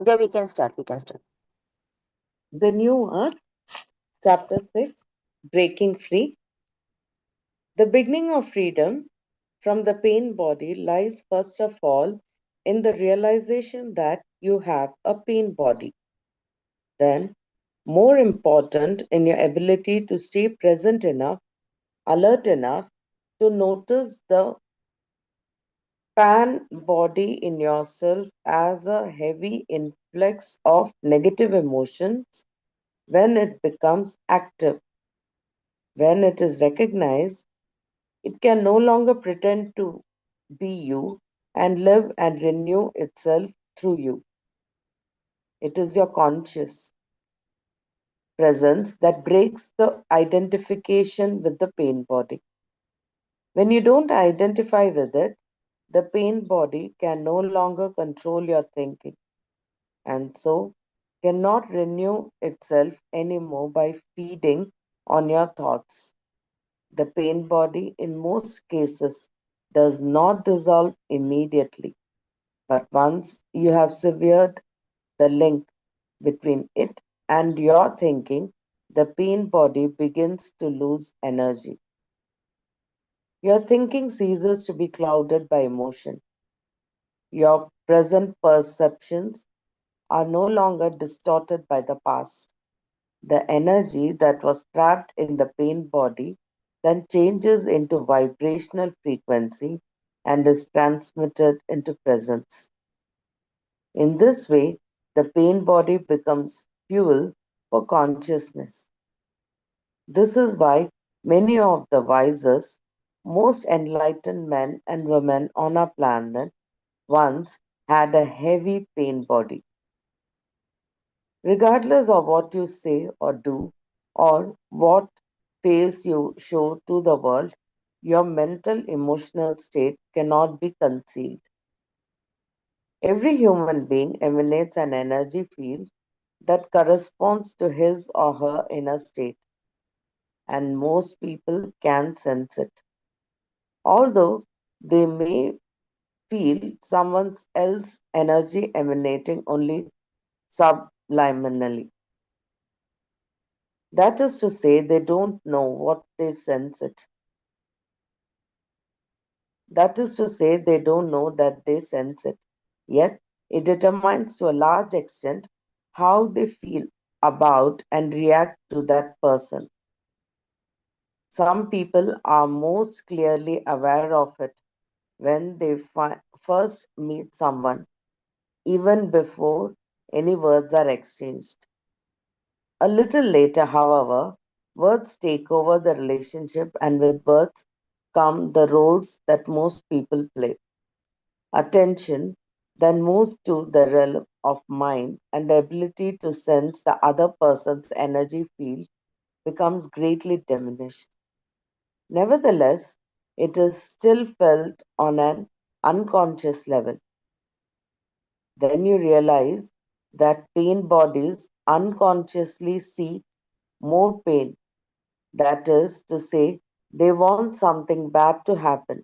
Yeah, we can start. We can start. The New Earth, Chapter 6, Breaking Free. The beginning of freedom from the pain body lies first of all in the realization that you have a pain body. Then, more important, in your ability to stay present enough, alert enough to notice the pan body in yourself as a heavy influx of negative emotions when it becomes active. When it is recognized, it can no longer pretend to be you and live and renew itself through you. It is your conscious presence that breaks the identification with the pain body. When you don't identify with it, the pain body can no longer control your thinking and so cannot renew itself anymore by feeding on your thoughts. The pain body, in most cases, does not dissolve immediately, but once you have severed the link between it and your thinking, the pain body begins to lose energy. Your thinking ceases to be clouded by emotion. Your present perceptions are no longer distorted by the past. The energy that was trapped in the pain body then changes into vibrational frequency and is transmitted into presence. In this way, the pain body becomes fuel for consciousness. This is why many of the wisest, most enlightened men and women on our planet once had a heavy pain body. Regardless of what you say or do, or what face you show to the world, your mental emotional state cannot be concealed. Every human being emanates an energy field that corresponds to his or her inner state, and most people can sense it. Although they may feel someone else's energy emanating only subliminally. That is to say, they don't know what they sense it. That is to say, they don't know that they sense it. Yet, it determines to a large extent how they feel about and react to that person. Some people are most clearly aware of it when they first meet someone, even before any words are exchanged. A little later, however, words take over the relationship, and with words come the roles that most people play. Attention then moves to the realm of mind, and the ability to sense the other person's energy field becomes greatly diminished. Nevertheless, it is still felt on an unconscious level. Then you realize that pain bodies unconsciously seek more pain. That is to say, they want something bad to happen,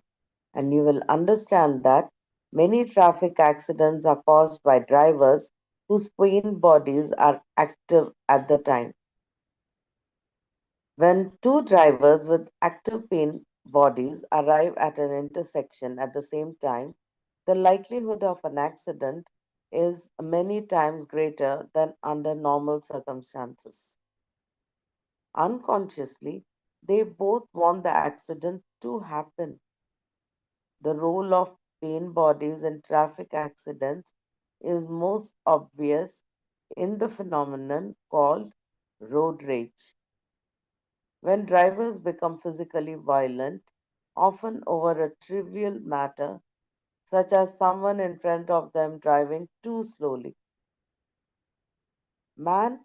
and you will understand that many traffic accidents are caused by drivers whose pain bodies are active at the time. When two drivers with active pain bodies arrive at an intersection at the same time, the likelihood of an accident is many times greater than under normal circumstances. Unconsciously, they both want the accident to happen. The role of pain bodies in traffic accidents is most obvious in the phenomenon called road rage. When drivers become physically violent, often over a trivial matter, such as someone in front of them driving too slowly, man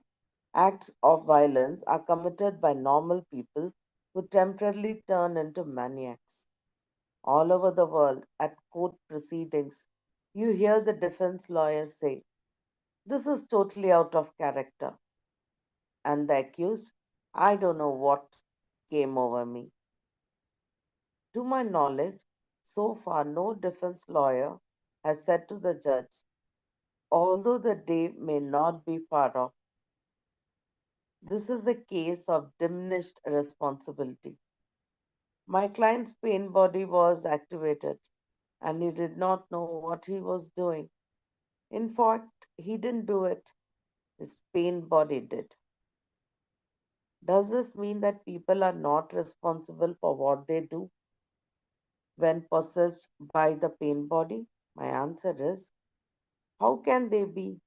acts of violence are committed by normal people who temporarily turn into maniacs. All over the world, at court proceedings, you hear the defense lawyers say, "This is totally out of character." And the accused, "I don't know what came over me." To my knowledge, so far no defense lawyer has said to the judge, although the day may not be far off. This is a case of diminished responsibility. My client's pain body was activated and he did not know what he was doing. In fact, he didn't do it, his pain body did. Does this mean that people are not responsible for what they do when possessed by the pain body? My answer is, how can they be?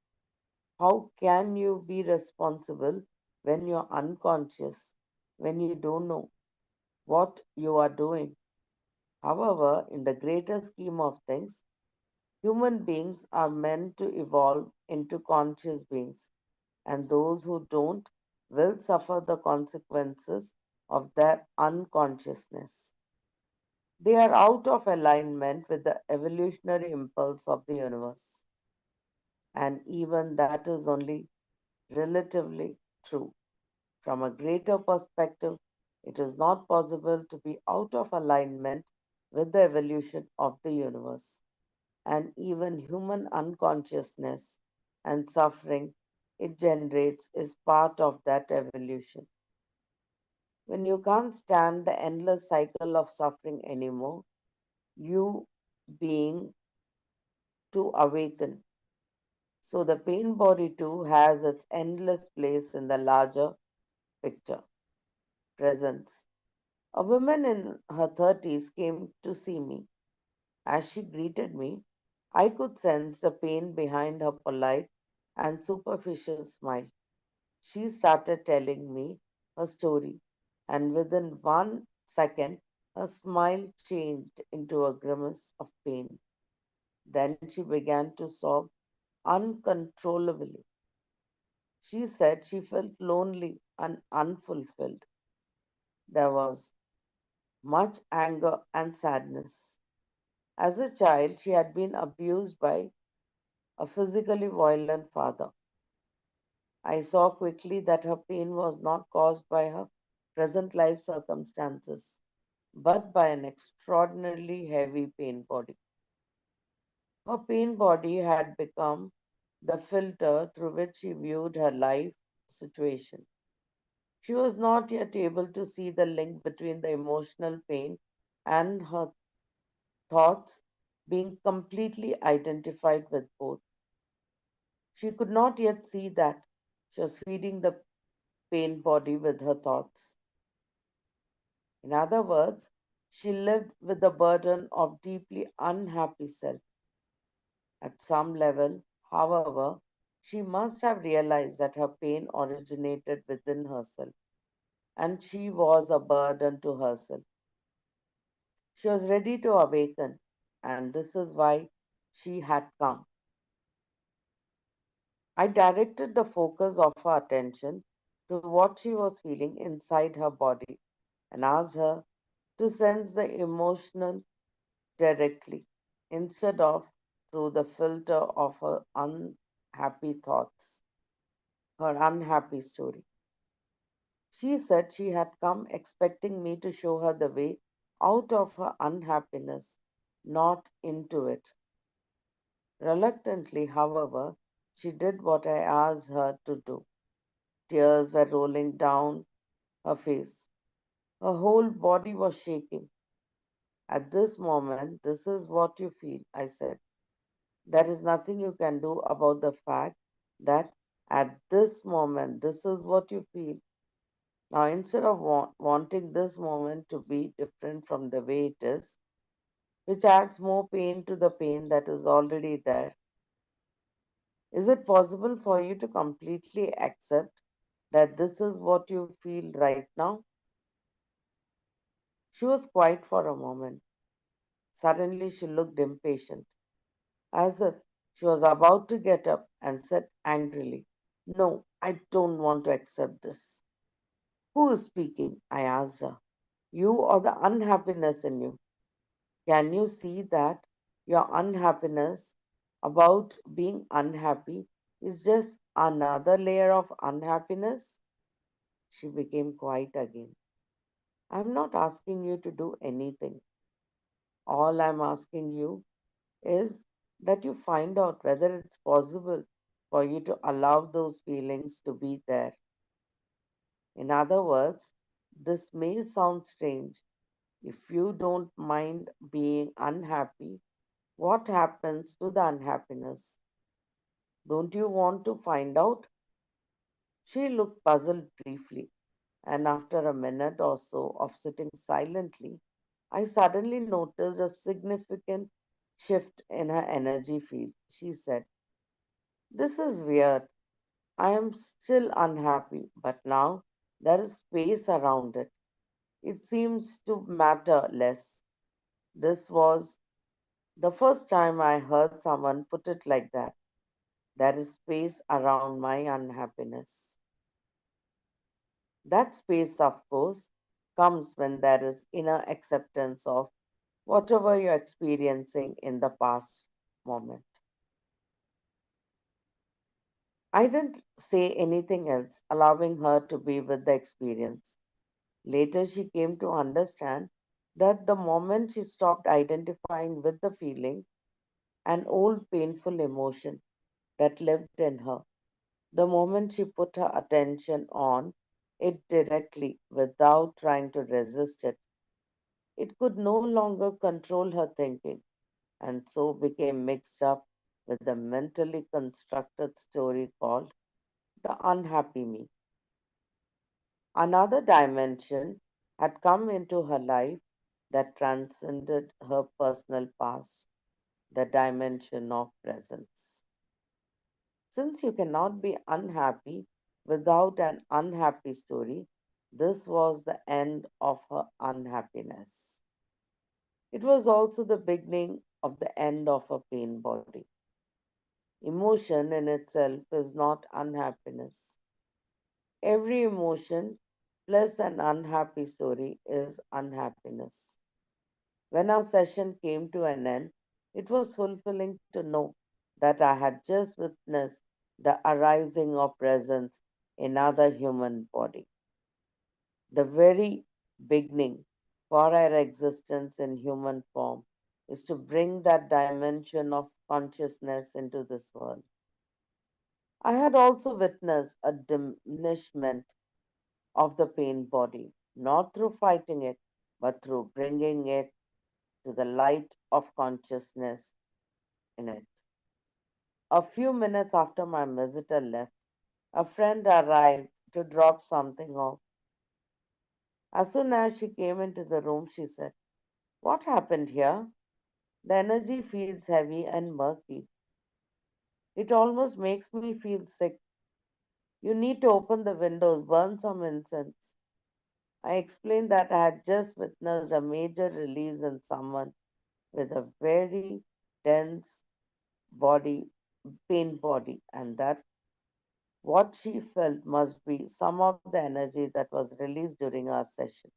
How can you be responsible when you're unconscious, when you don't know what you are doing? However, in the greater scheme of things, human beings are meant to evolve into conscious beings, and those who don't will suffer the consequences of their unconsciousness. They are out of alignment with the evolutionary impulse of the universe, and even that is only relatively true. From a greater perspective, it is not possible to be out of alignment with the evolution of the universe, and even human unconsciousness and suffering it generates is part of that evolution. When you can't stand the endless cycle of suffering anymore, you being to awaken. So the pain body too has its endless place in the larger picture. Presence. A woman in her 30s came to see me. As she greeted me, I could sense the pain behind her polite and superficial smile. She started telling me her story, and within 1 second, her smile changed into a grimace of pain. Then she began to sob uncontrollably. She said she felt lonely and unfulfilled. There was much anger and sadness. As a child, she had been abused by a physically violent father. I saw quickly that her pain was not caused by her present life circumstances, but by an extraordinarily heavy pain body. Her pain body had become the filter through which she viewed her life situation. She was not yet able to see the link between the emotional pain and her thoughts being completely identified with both. She could not yet see that she was feeding the pain body with her thoughts. In other words, she lived with the burden of deeply unhappy self. At some level, however, she must have realized that her pain originated within herself and she was a burden to herself. She was ready to awaken, and this is why she had come. I directed the focus of her attention to what she was feeling inside her body and asked her to sense the emotional directly instead of through the filter of her unhappy thoughts, her unhappy story. She said she had come expecting me to show her the way out of her unhappiness, not into it. Reluctantly, however, she did what I asked her to do. Tears were rolling down her face. Her whole body was shaking. At this moment, this is what you feel, I said. There is nothing you can do about the fact that at this moment, this is what you feel. Now, instead of wanting this moment to be different from the way it is, which adds more pain to the pain that is already there, is it possible for you to completely accept that this is what you feel right now? She was quiet for a moment. Suddenly, she looked impatient, as if she was about to get up and said angrily, "No, I don't want to accept this." "Who is speaking?" I asked her. "You or the unhappiness in you? Can you see that your unhappiness about being unhappy is just another layer of unhappiness?" She became quiet again. "I'm not asking you to do anything. All I'm asking you is that you find out whether it's possible for you to allow those feelings to be there. In other words, this may sound strange. If you don't mind being unhappy, what happens to the unhappiness? Don't you want to find out? She looked puzzled briefly, and after a minute or so of sitting silently, I suddenly noticed a significant shift in her energy field. She said, "This is weird. I am still unhappy, but now there is space around it. It seems to matter less." This was the first time I heard someone put it like that. There is space around my unhappiness. That space, of course, comes when there is inner acceptance of whatever you're experiencing in the past moment. I didn't say anything else, allowing her to be with the experience. Later, she came to understand that the moment she stopped identifying with the feeling, an old painful emotion that lived in her, the moment she put her attention on it directly without trying to resist it, it could no longer control her thinking and so became mixed up with the mentally constructed story called the unhappy me. Another dimension had come into her life that transcended her personal past, the dimension of presence. Since you cannot be unhappy without an unhappy story, this was the end of her unhappiness. It was also the beginning of the end of her pain body. Emotion in itself is not unhappiness. Every emotion plus an unhappy story is unhappiness. When our session came to an end, it was fulfilling to know that I had just witnessed the arising of presence in other human body. The very beginning for our existence in human form is to bring that dimension of consciousness into this world. I had also witnessed a diminishment of the pain body, not through fighting it, but through bringing it to the light of consciousness in it. A few minutes after my visitor left, a friend arrived to drop something off. As soon as she came into the room, she said, "What happened here? The energy feels heavy and murky. It almost makes me feel sick. You need to open the windows, burn some incense." I explained that I had just witnessed a major release in someone with a very dense body, pain body, and that what she felt must be some of the energy that was released during our session.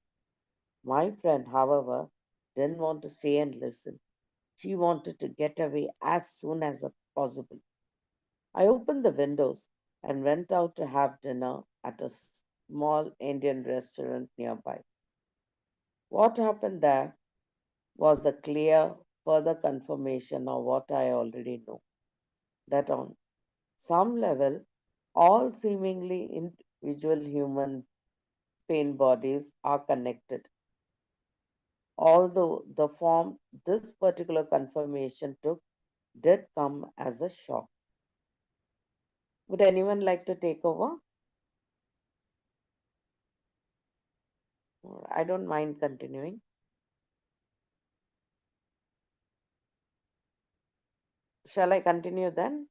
My friend, however, didn't want to stay and listen. She wanted to get away as soon as possible. I opened the windows and went out to have dinner at a small Indian restaurant nearby. What happened there was a clear further confirmation of what I already know, that on some level, all seemingly individual human pain bodies are connected, although the form this particular confirmation took did come as a shock. Would anyone like to take over? I don't mind continuing. Shall I continue then?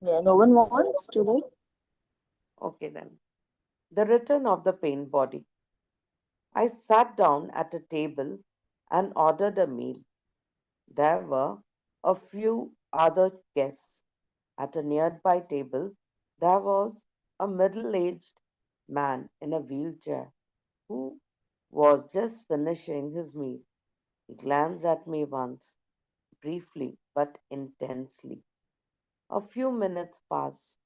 Yeah, no one wants to, right? Okay, then. The return of the pain body. I sat down at a table and ordered a meal. There were a few other guests. At a nearby table, there was a middle aged man in a wheelchair who was just finishing his meal. He glanced at me once, briefly but intensely. A few minutes passed.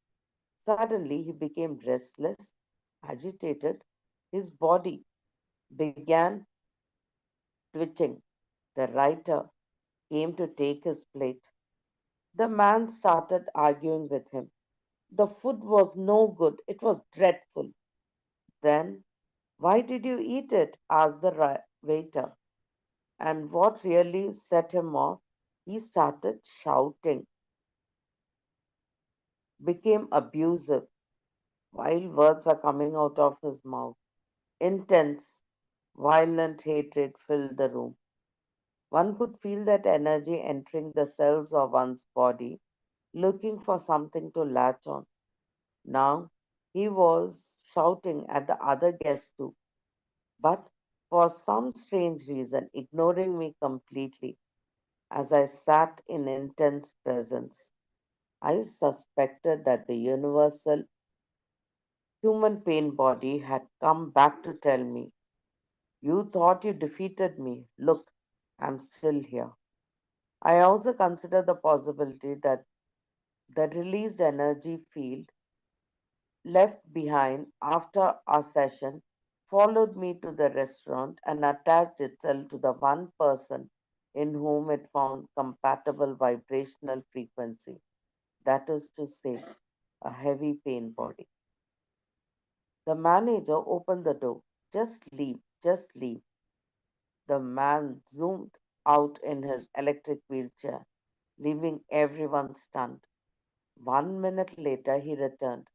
Suddenly, he became restless, agitated. His body began twitching. The writer came to take his plate. The man started arguing with him. The food was no good, it was dreadful. Then, why did you eat it? Asked the waiter. And what really set him off, he started shouting, became abusive while words were coming out of his mouth. Intense, violent hatred filled the room. One could feel that energy entering the cells of one's body, looking for something to latch on. Now he was shouting at the other guests too, but for some strange reason, ignoring me completely as I sat in intense presence. I suspected that the universal human pain body had come back to tell me, "You thought you defeated me. Look, I'm still here." I also consider the possibility that the released energy field left behind after our session followed me to the restaurant and attached itself to the one person in whom it found compatible vibrational frequency. That is to say, a heavy pain body. The manager opened the door. "Just leave, just leave." The man zoomed out in his electric wheelchair, leaving everyone stunned. 1 minute later, he returned.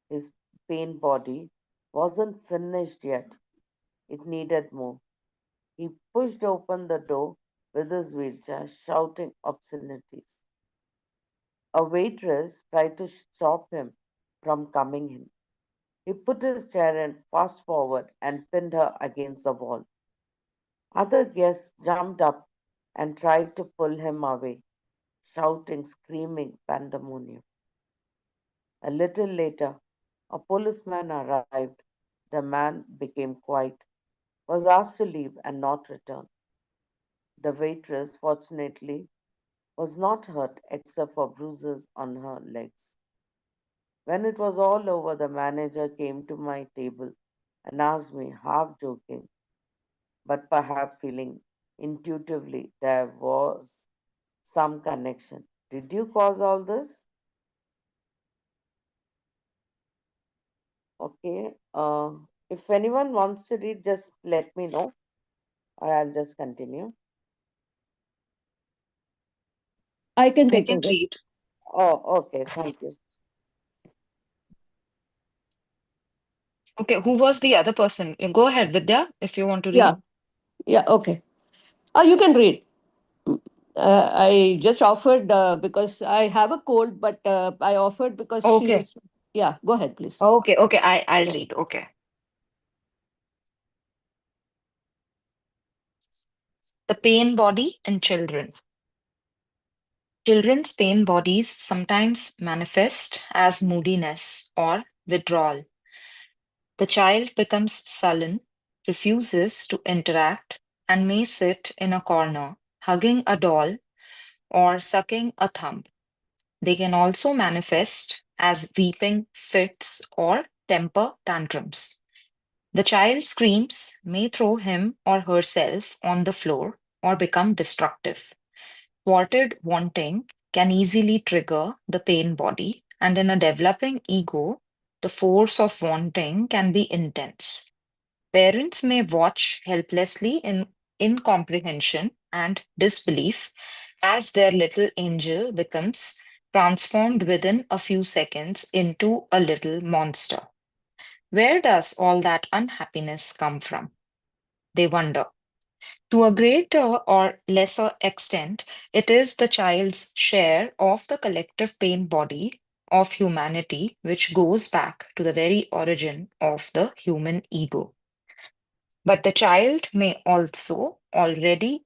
His pain body wasn't finished yet. It needed more. He pushed open the door with his wheelchair, shouting obscenities. A waitress tried to stop him from coming in. He put his chair in fast forward and pinned her against the wall. Other guests jumped up and tried to pull him away, shouting, screaming pandemonium. A little later, a policeman arrived. The man became quiet, was asked to leave and not return. The waitress, fortunately, was not hurt except for bruises on her legs. When it was all over, the manager came to my table and asked me, half joking, but perhaps feeling intuitively there was some connection. "Did you cause all this?" Okay. If anyone wants to read, just let me know, or I'll just continue. I can I take can over. read. Oh, okay. Thank you. Okay, who was the other person? Go ahead, Vidya, if you want to read. Yeah, yeah, okay. You can read. I just offered because I have a cold, but I offered because Okay. she's. Yeah, go ahead, please. Okay, okay, I'll read. Okay. The pain body in children. Children's pain bodies sometimes manifest as moodiness or withdrawal. The child becomes sullen, refuses to interact, and may sit in a corner, hugging a doll or sucking a thumb. They can also manifest as weeping fits or temper tantrums. The child screams, may throw him or herself on the floor, or become destructive. Thwarted wanting can easily trigger the pain body, and in a developing ego, the force of wanting can be intense. Parents may watch helplessly in incomprehension and disbelief as their little angel becomes transformed within a few seconds into a little monster. Where does all that unhappiness come from? They wonder. To a greater or lesser extent, it is the child's share of the collective pain body of humanity, which goes back to the very origin of the human ego. But the child may also already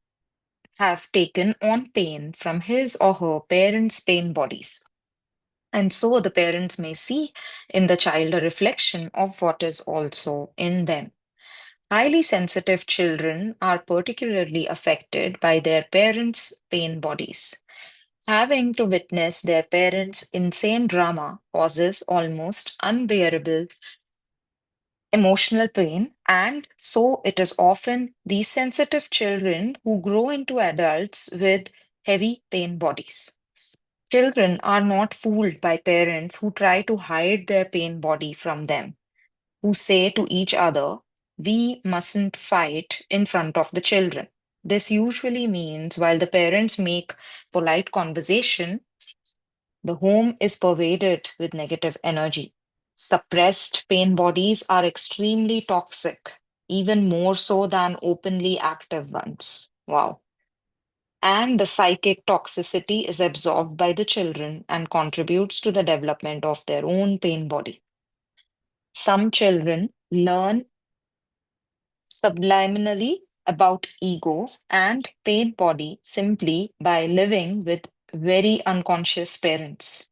have taken on pain from his or her parents' pain bodies. And so the parents may see in the child a reflection of what is also in them. Highly sensitive children are particularly affected by their parents' pain bodies. Having to witness their parents' insane drama causes almost unbearable emotional pain, and so it is often these sensitive children who grow into adults with heavy pain bodies. Children are not fooled by parents who try to hide their pain body from them, who say to each other, "We mustn't fight in front of the children." This usually means while the parents make polite conversation, the home is pervaded with negative energy. Suppressed pain bodies are extremely toxic, even more so than openly active ones. Wow. And the psychic toxicity is absorbed by the children and contributes to the development of their own pain body. Some children learn subliminally about ego and pain body simply by living with very unconscious parents.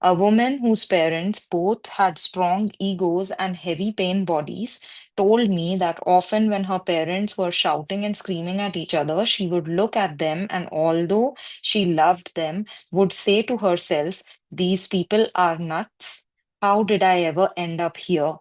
A woman whose parents both had strong egos and heavy pain bodies told me that often when her parents were shouting and screaming at each other, she would look at them and although she loved them, would say to herself, "These people are nuts. How did I ever end up here?"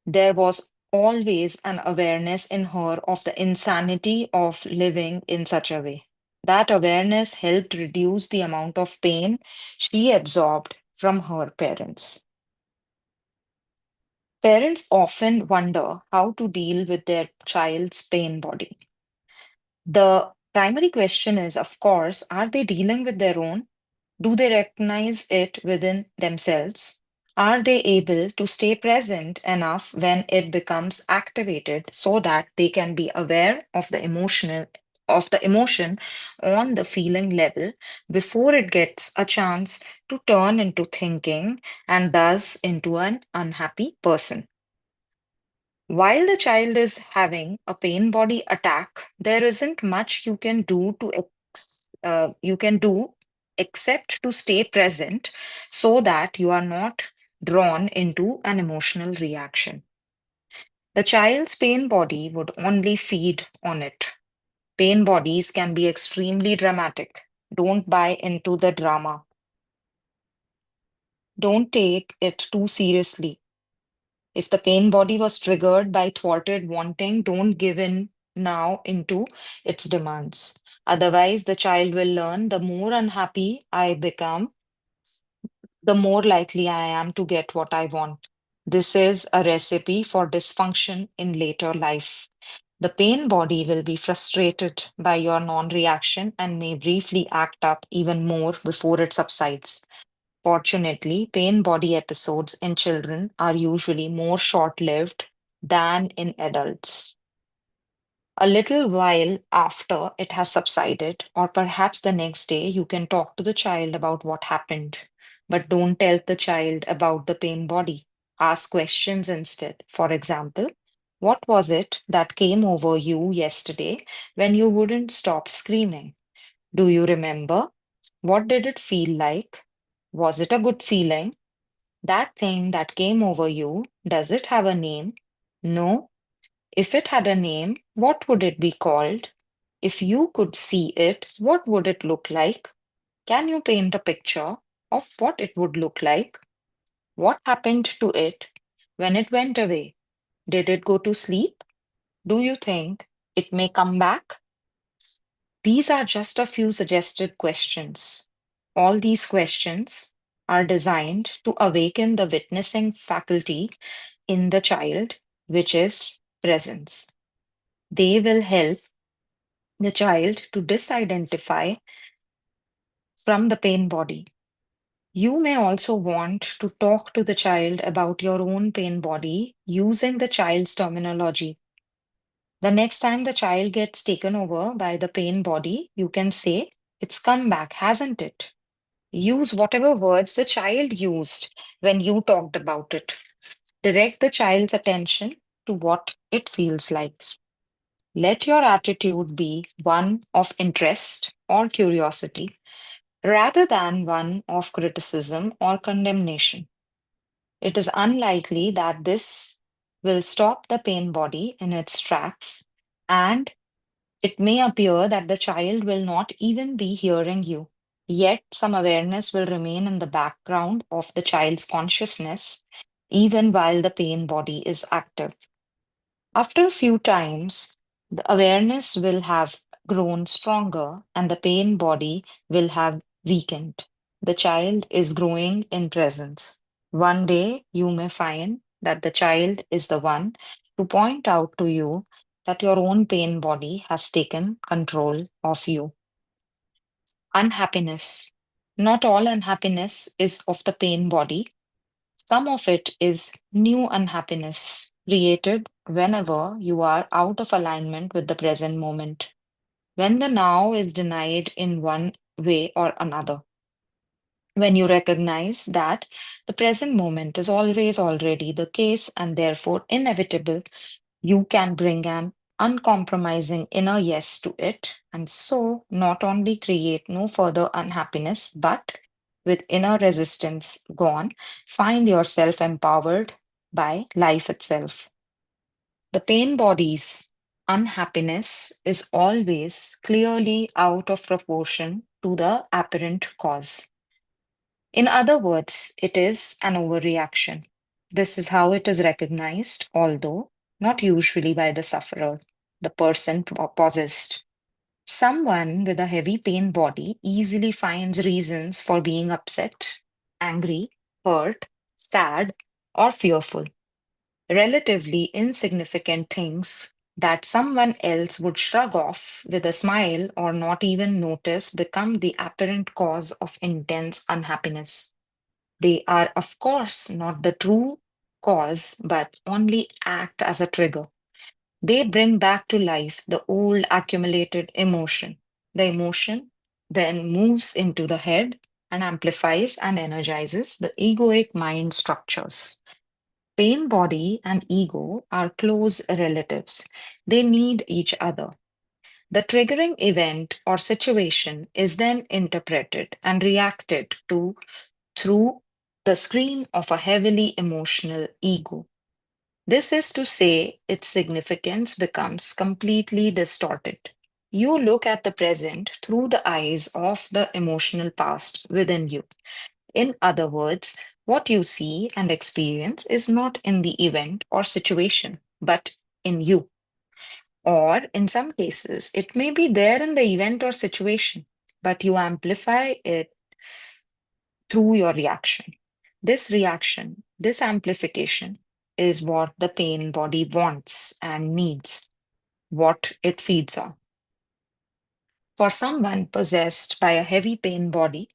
There was always an awareness in her of the insanity of living in such a way. That awareness helped reduce the amount of pain she absorbed from her parents. Parents often wonder how to deal with their child's pain body. The primary question is, of course, are they dealing with their own? Do they recognize it within themselves? Are they able to stay present enough when it becomes activated so that they can be aware of the emotion on the feeling level before it gets a chance to turn into thinking and thus into an unhappy person? While the child is having a pain body attack, there isn't much you can do except to stay present so that you are not drawn into an emotional reaction. The child's pain body would only feed on it. Pain bodies can be extremely dramatic. Don't buy into the drama. Don't take it too seriously. If the pain body was triggered by thwarted wanting, don't give in now into its demands. Otherwise, the child will learn the more unhappy I become, the more likely I am to get what I want. This is a recipe for dysfunction in later life. The pain body will be frustrated by your non reaction and may briefly act up even more before it subsides. Fortunately, pain body episodes in children are usually more short lived than in adults. A little while after it has subsided, or perhaps the next day, you can talk to the child about what happened. But don't tell the child about the pain body. Ask questions instead. For example, what was it that came over you yesterday when you wouldn't stop screaming? Do you remember? What did it feel like? Was it a good feeling? That thing that came over you, does it have a name? No. If it had a name, what would it be called? If you could see it, what would it look like? Can you paint a picture of what it would look like? What happened to it when it went away? Did it go to sleep? Do you think it may come back? These are just a few suggested questions. All these questions are designed to awaken the witnessing faculty in the child, which is presence. They will help the child to disidentify from the pain body. You may also want to talk to the child about your own pain body using the child's terminology. The next time the child gets taken over by the pain body, you can say, "It's come back, hasn't it?" Use whatever words the child used when you talked about it. Direct the child's attention to what it feels like. Let your attitude be one of interest or curiosity rather than one of criticism or condemnation. It is unlikely that this will stop the pain body in its tracks, and it may appear that the child will not even be hearing you. Yet, some awareness will remain in the background of the child's consciousness, even while the pain body is active. After a few times, the awareness will have grown stronger and the pain body will have weakened. The child is growing in presence. One day, you may find that the child is the one to point out to you that your own pain body has taken control of you. Unhappiness. Not all unhappiness is of the pain body. Some of it is new unhappiness created whenever you are out of alignment with the present moment, when the now is denied in one way or another. When you recognize that the present moment is always already the case and therefore inevitable, you can bring an uncompromising inner yes to it, and so not only create no further unhappiness, but with inner resistance gone, find yourself empowered by life itself. The pain body's unhappiness is always clearly out of proportion to the apparent cause. In other words, it is an overreaction. This is how it is recognized, although not usually by the sufferer, the person possessed. Someone with a heavy pain body easily finds reasons for being upset, angry, hurt, sad, or fearful. Relatively insignificant things that someone else would shrug off with a smile or not even notice become the apparent cause of intense unhappiness. They are, of course, not the true cause, but only act as a trigger. They bring back to life the old accumulated emotion. The emotion then moves into the head and amplifies and energizes the egoic mind structures. Pain body and ego are close relatives. They need each other. The triggering event or situation is then interpreted and reacted to through the screen of a heavily emotional ego. This is to say, its significance becomes completely distorted. You look at the present through the eyes of the emotional past within you. In other words, what you see and experience is not in the event or situation, but in you. Or in some cases, it may be there in the event or situation, but you amplify it through your reaction. This reaction, this amplification, is what the pain body wants and needs, what it feeds on. For someone possessed by a heavy pain body,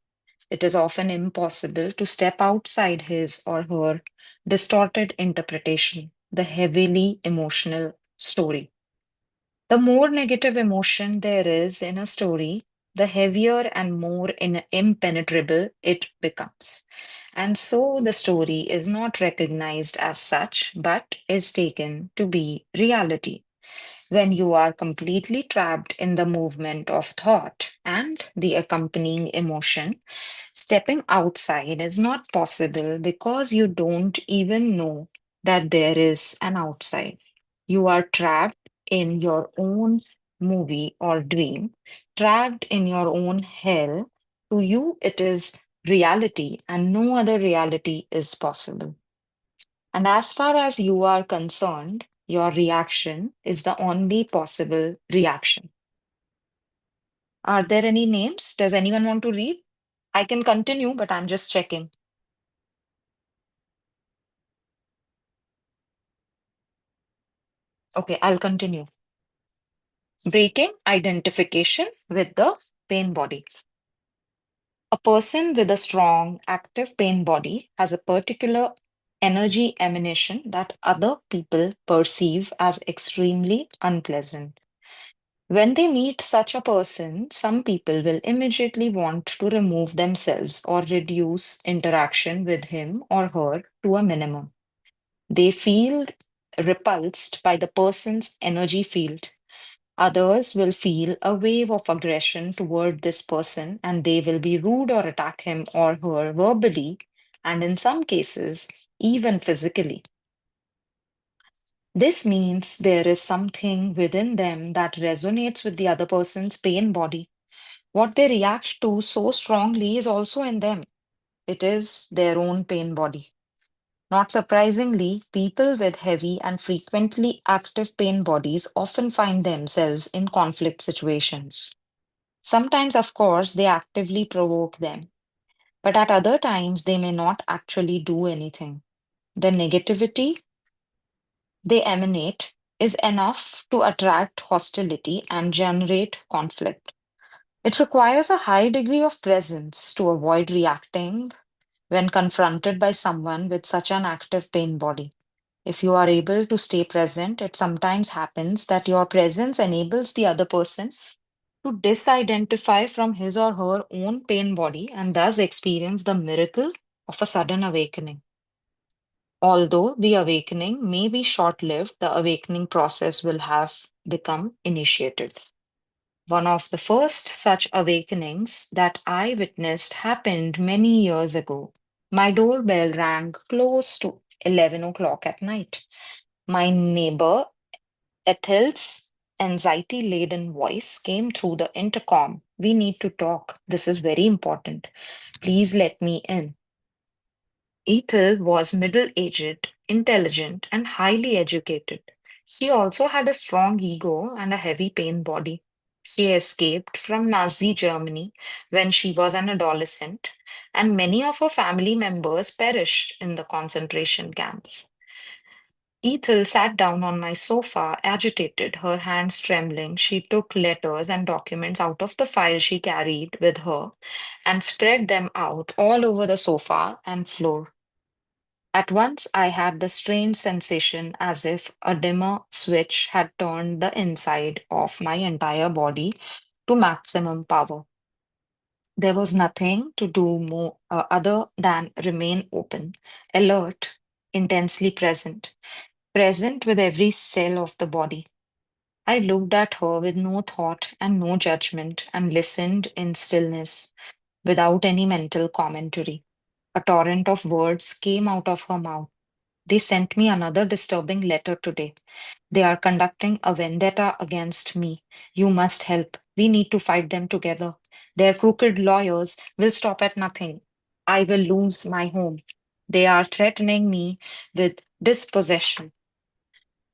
it is often impossible to step outside his or her distorted interpretation, the heavily emotional story. The more negative emotion there is in a story, the heavier and more impenetrable it becomes. And so the story is not recognized as such, but is taken to be reality. When you are completely trapped in the movement of thought and the accompanying emotion, stepping outside is not possible because you don't even know that there is an outside. You are trapped in your own movie or dream, trapped in your own hell. To you, it is reality, and no other reality is possible. And as far as you are concerned, your reaction is the only possible reaction. Are there any names? Does anyone want to read? I can continue, but I'm just checking. Okay, I'll continue. Breaking identification with the pain body. A person with a strong, active pain body has a particular energy emanation that other people perceive as extremely unpleasant. When they meet such a person, some people will immediately want to remove themselves or reduce interaction with him or her to a minimum. They feel repulsed by the person's energy field. Others will feel a wave of aggression toward this person and they will be rude or attack him or her verbally, and in some cases, even physically. This means there is something within them that resonates with the other person's pain body. What they react to so strongly is also in them. It is their own pain body. Not surprisingly, people with heavy and frequently active pain bodies often find themselves in conflict situations. Sometimes, of course, they actively provoke them, but at other times, they may not actually do anything. The negativity they emanate is enough to attract hostility and generate conflict. It requires a high degree of presence to avoid reacting when confronted by someone with such an active pain body. If you are able to stay present, it sometimes happens that your presence enables the other person to disidentify from his or her own pain body and thus experience the miracle of a sudden awakening. Although the awakening may be short lived, the awakening process will have become initiated. One of the first such awakenings that I witnessed happened many years ago. My doorbell rang close to 11 o'clock at night. My neighbor Ethel's anxiety laden voice came through the intercom. We need to talk. This is very important. Please let me in. Ethel was middle aged, intelligent, and highly educated. She also had a strong ego and a heavy pain body. She escaped from Nazi Germany when she was an adolescent, and many of her family members perished in the concentration camps. Ethel sat down on my sofa, agitated, her hands trembling. She took letters and documents out of the file she carried with her and spread them out all over the sofa and floor. At once, I had the strange sensation as if a dimmer switch had turned the inside of my entire body to maximum power. There was nothing to do more other than remain open, alert, intensely present, present with every cell of the body. I looked at her with no thought and no judgment and listened in stillness without any mental commentary. A torrent of words came out of her mouth. They sent me another disturbing letter today. They are conducting a vendetta against me. You must help. We need to fight them together. Their crooked lawyers will stop at nothing. I will lose my home. They are threatening me with dispossession.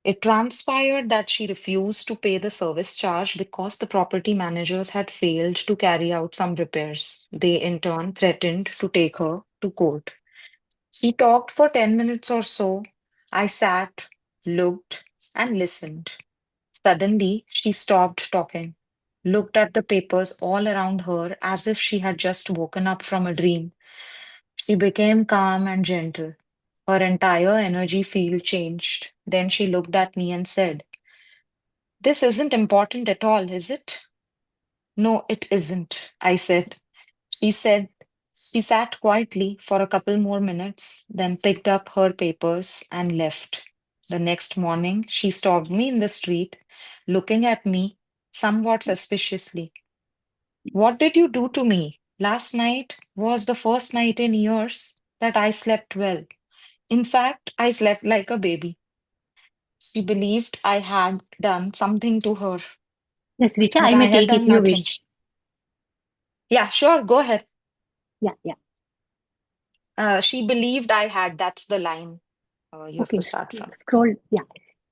It transpired that she refused to pay the service charge because the property managers had failed to carry out some repairs. They in turn threatened to take her to court. She talked for 10 minutes or so. I sat, looked, and listened. Suddenly, she stopped talking, looked at the papers all around her as if she had just woken up from a dream. She became calm and gentle. Her entire energy field changed. Then she looked at me and said, "This isn't important at all, is it?" "No, it isn't," I said. She said she sat quietly for a couple more minutes, then picked up her papers and left. The next morning, she stopped me in the street, looking at me somewhat suspiciously. "What did you do to me? Last night was the first night in years that I slept well. In fact, I slept like a baby." She believed I had done something to her, Yes, Richa, but I I may had take if done you nothing. wish. Yeah, sure, go ahead. Yeah. She believed I had, that's the line you have to Okay, start from. scroll. Yeah.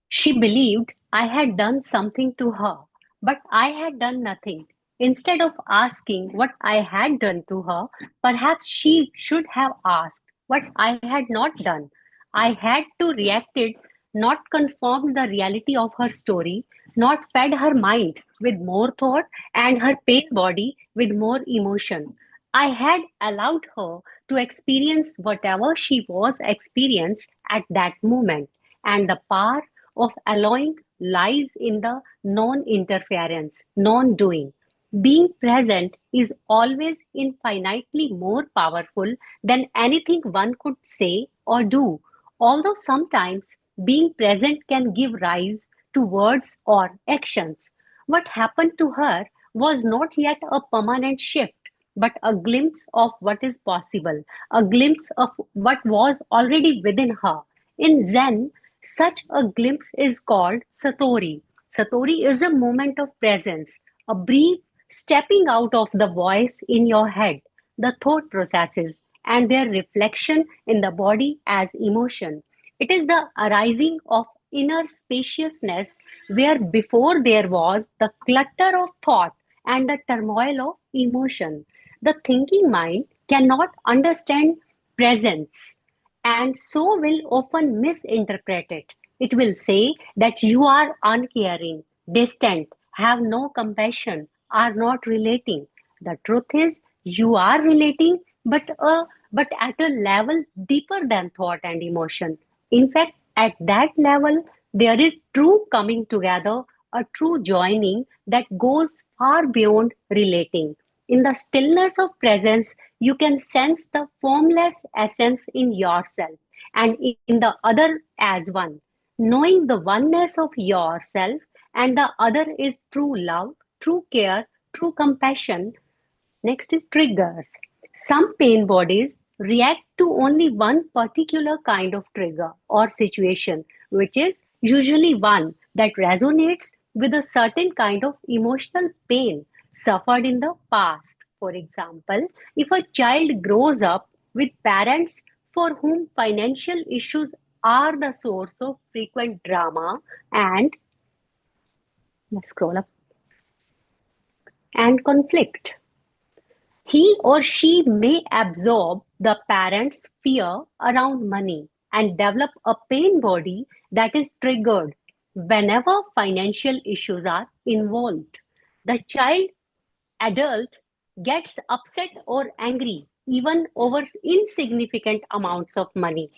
She believed I had done something to her, but I had done nothing. Instead of asking what I had done to her, perhaps she should have asked what I had not done. I had to reacted, not confirmed the reality of her story, not fed her mind with more thought and her pain body with more emotion. I had allowed her to experience whatever she was experiencing at that moment, and the power of allowing lies in the non interference, non doing. Being present is always infinitely more powerful than anything one could say or do, although sometimes being present can give rise to words or actions. What happened to her was not yet a permanent shift, but a glimpse of what is possible, a glimpse of what was already within her. In Zen, such a glimpse is called Satori. Satori is a moment of presence, a brief stepping out of the voice in your head, the thought processes, and their reflection in the body as emotion. It is the arising of inner spaciousness where before there was the clutter of thought and the turmoil of emotion. The thinking mind cannot understand presence and so will often misinterpret it. It will say that you are uncaring, distant, have no compassion, are not relating. The truth is, you are relating, but at a level deeper than thought and emotion. In fact, at that level, there is true coming together, a true joining that goes far beyond relating. In the stillness of presence, you can sense the formless essence in yourself and in the other as one. Knowing the oneness of yourself and the other is true love, true care, true compassion. Next is triggers. Some pain bodies react to only one particular kind of trigger or situation, which is usually one that resonates with a certain kind of emotional pain suffered in the past. For example, if a child grows up with parents for whom financial issues are the source of frequent drama and let's scroll up and conflict, he or she may absorb the parent's fear around money and develop a pain body that is triggered whenever financial issues are involved. The child adult gets upset or angry even over insignificant amounts of money.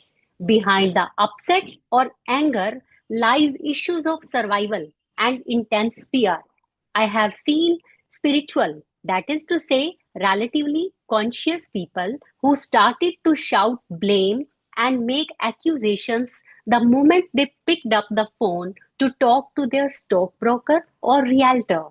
Behind the upset or anger lies issues of survival and intense fear. I have seen spiritual, that is to say, relatively conscious people who started to shout blame and make accusations the moment they picked up the phone to talk to their stockbroker or realtor.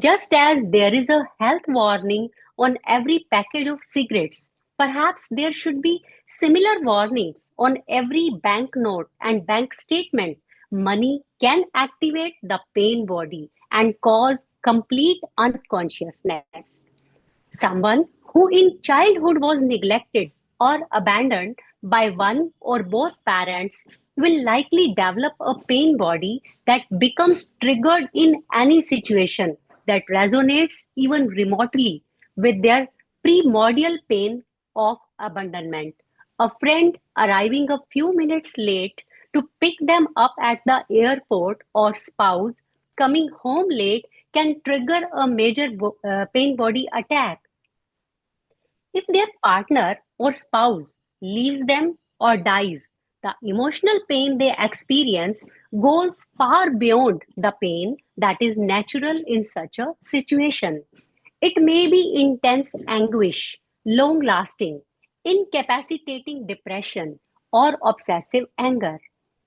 Just as there is a health warning on every package of cigarettes, perhaps there should be similar warnings on every banknote and bank statement. Money can activate the pain body and cause complete unconsciousness. Someone who in childhood was neglected or abandoned by one or both parents will likely develop a pain body that becomes triggered in any situation that resonates even remotely with their primordial pain of abandonment. A friend arriving a few minutes late to pick them up at the airport or spouse coming home late can trigger a major pain body attack. If their partner or spouse leaves them or dies, the emotional pain they experience goes far beyond the pain that is natural in such a situation. It may be intense anguish, long lasting, incapacitating depression, or obsessive anger.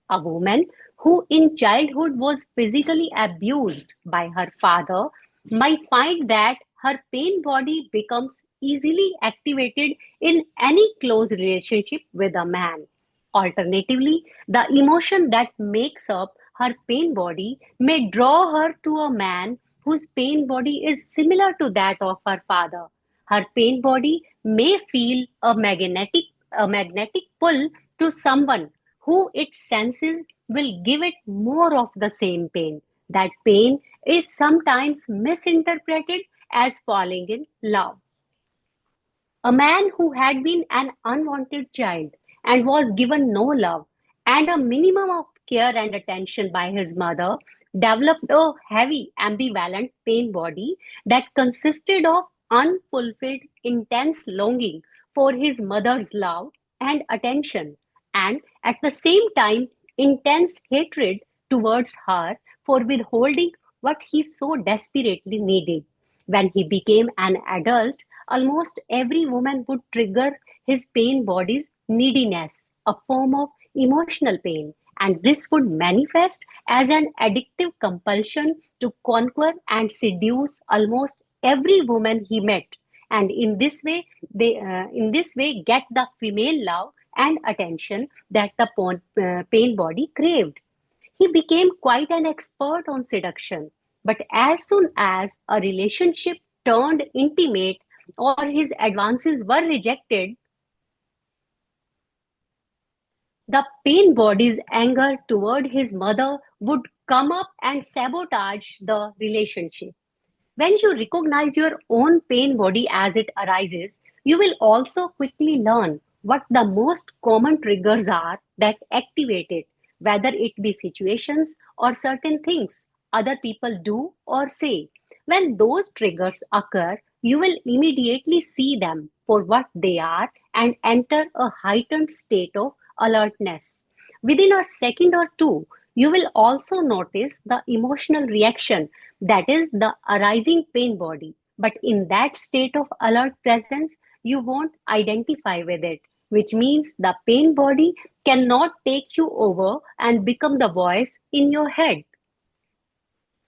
A woman who in childhood was physically abused by her father might find that her pain body becomes easily activated in any close relationship with a man. Alternatively, the emotion that makes up her pain body may draw her to a man whose pain body is similar to that of her father. Her pain body may feel a magnetic pull to someone who it senses will give it more of the same pain. That pain is sometimes misinterpreted as falling in love. A man who had been an unwanted child and was given no love and a minimum of care and attention by his mother developed a heavy ambivalent pain body that consisted of unfulfilled intense longing for his mother's love and attention and at the same time intense hatred towards her for withholding what he so desperately needed. When he became an adult, almost every woman would trigger his pain body's neediness, a form of emotional pain, and this would manifest as an addictive compulsion to conquer and seduce almost every woman he met. And in this way, get the female love and attention that the pain body craved. He became quite an expert on seduction, but as soon as a relationship turned intimate or his advances were rejected, The pain body's anger toward his mother would come up and sabotage the relationship. When you recognize your own pain body as it arises, you will also quickly learn what the most common triggers are that activate it, whether it be situations or certain things other people do or say. When those triggers occur, you will immediately see them for what they are and enter a heightened state of alertness. Within a second or two, you will also notice the emotional reaction, that is, the arising pain body. But in that state of alert presence, you won't identify with it, which means the pain body cannot take you over and become the voice in your head.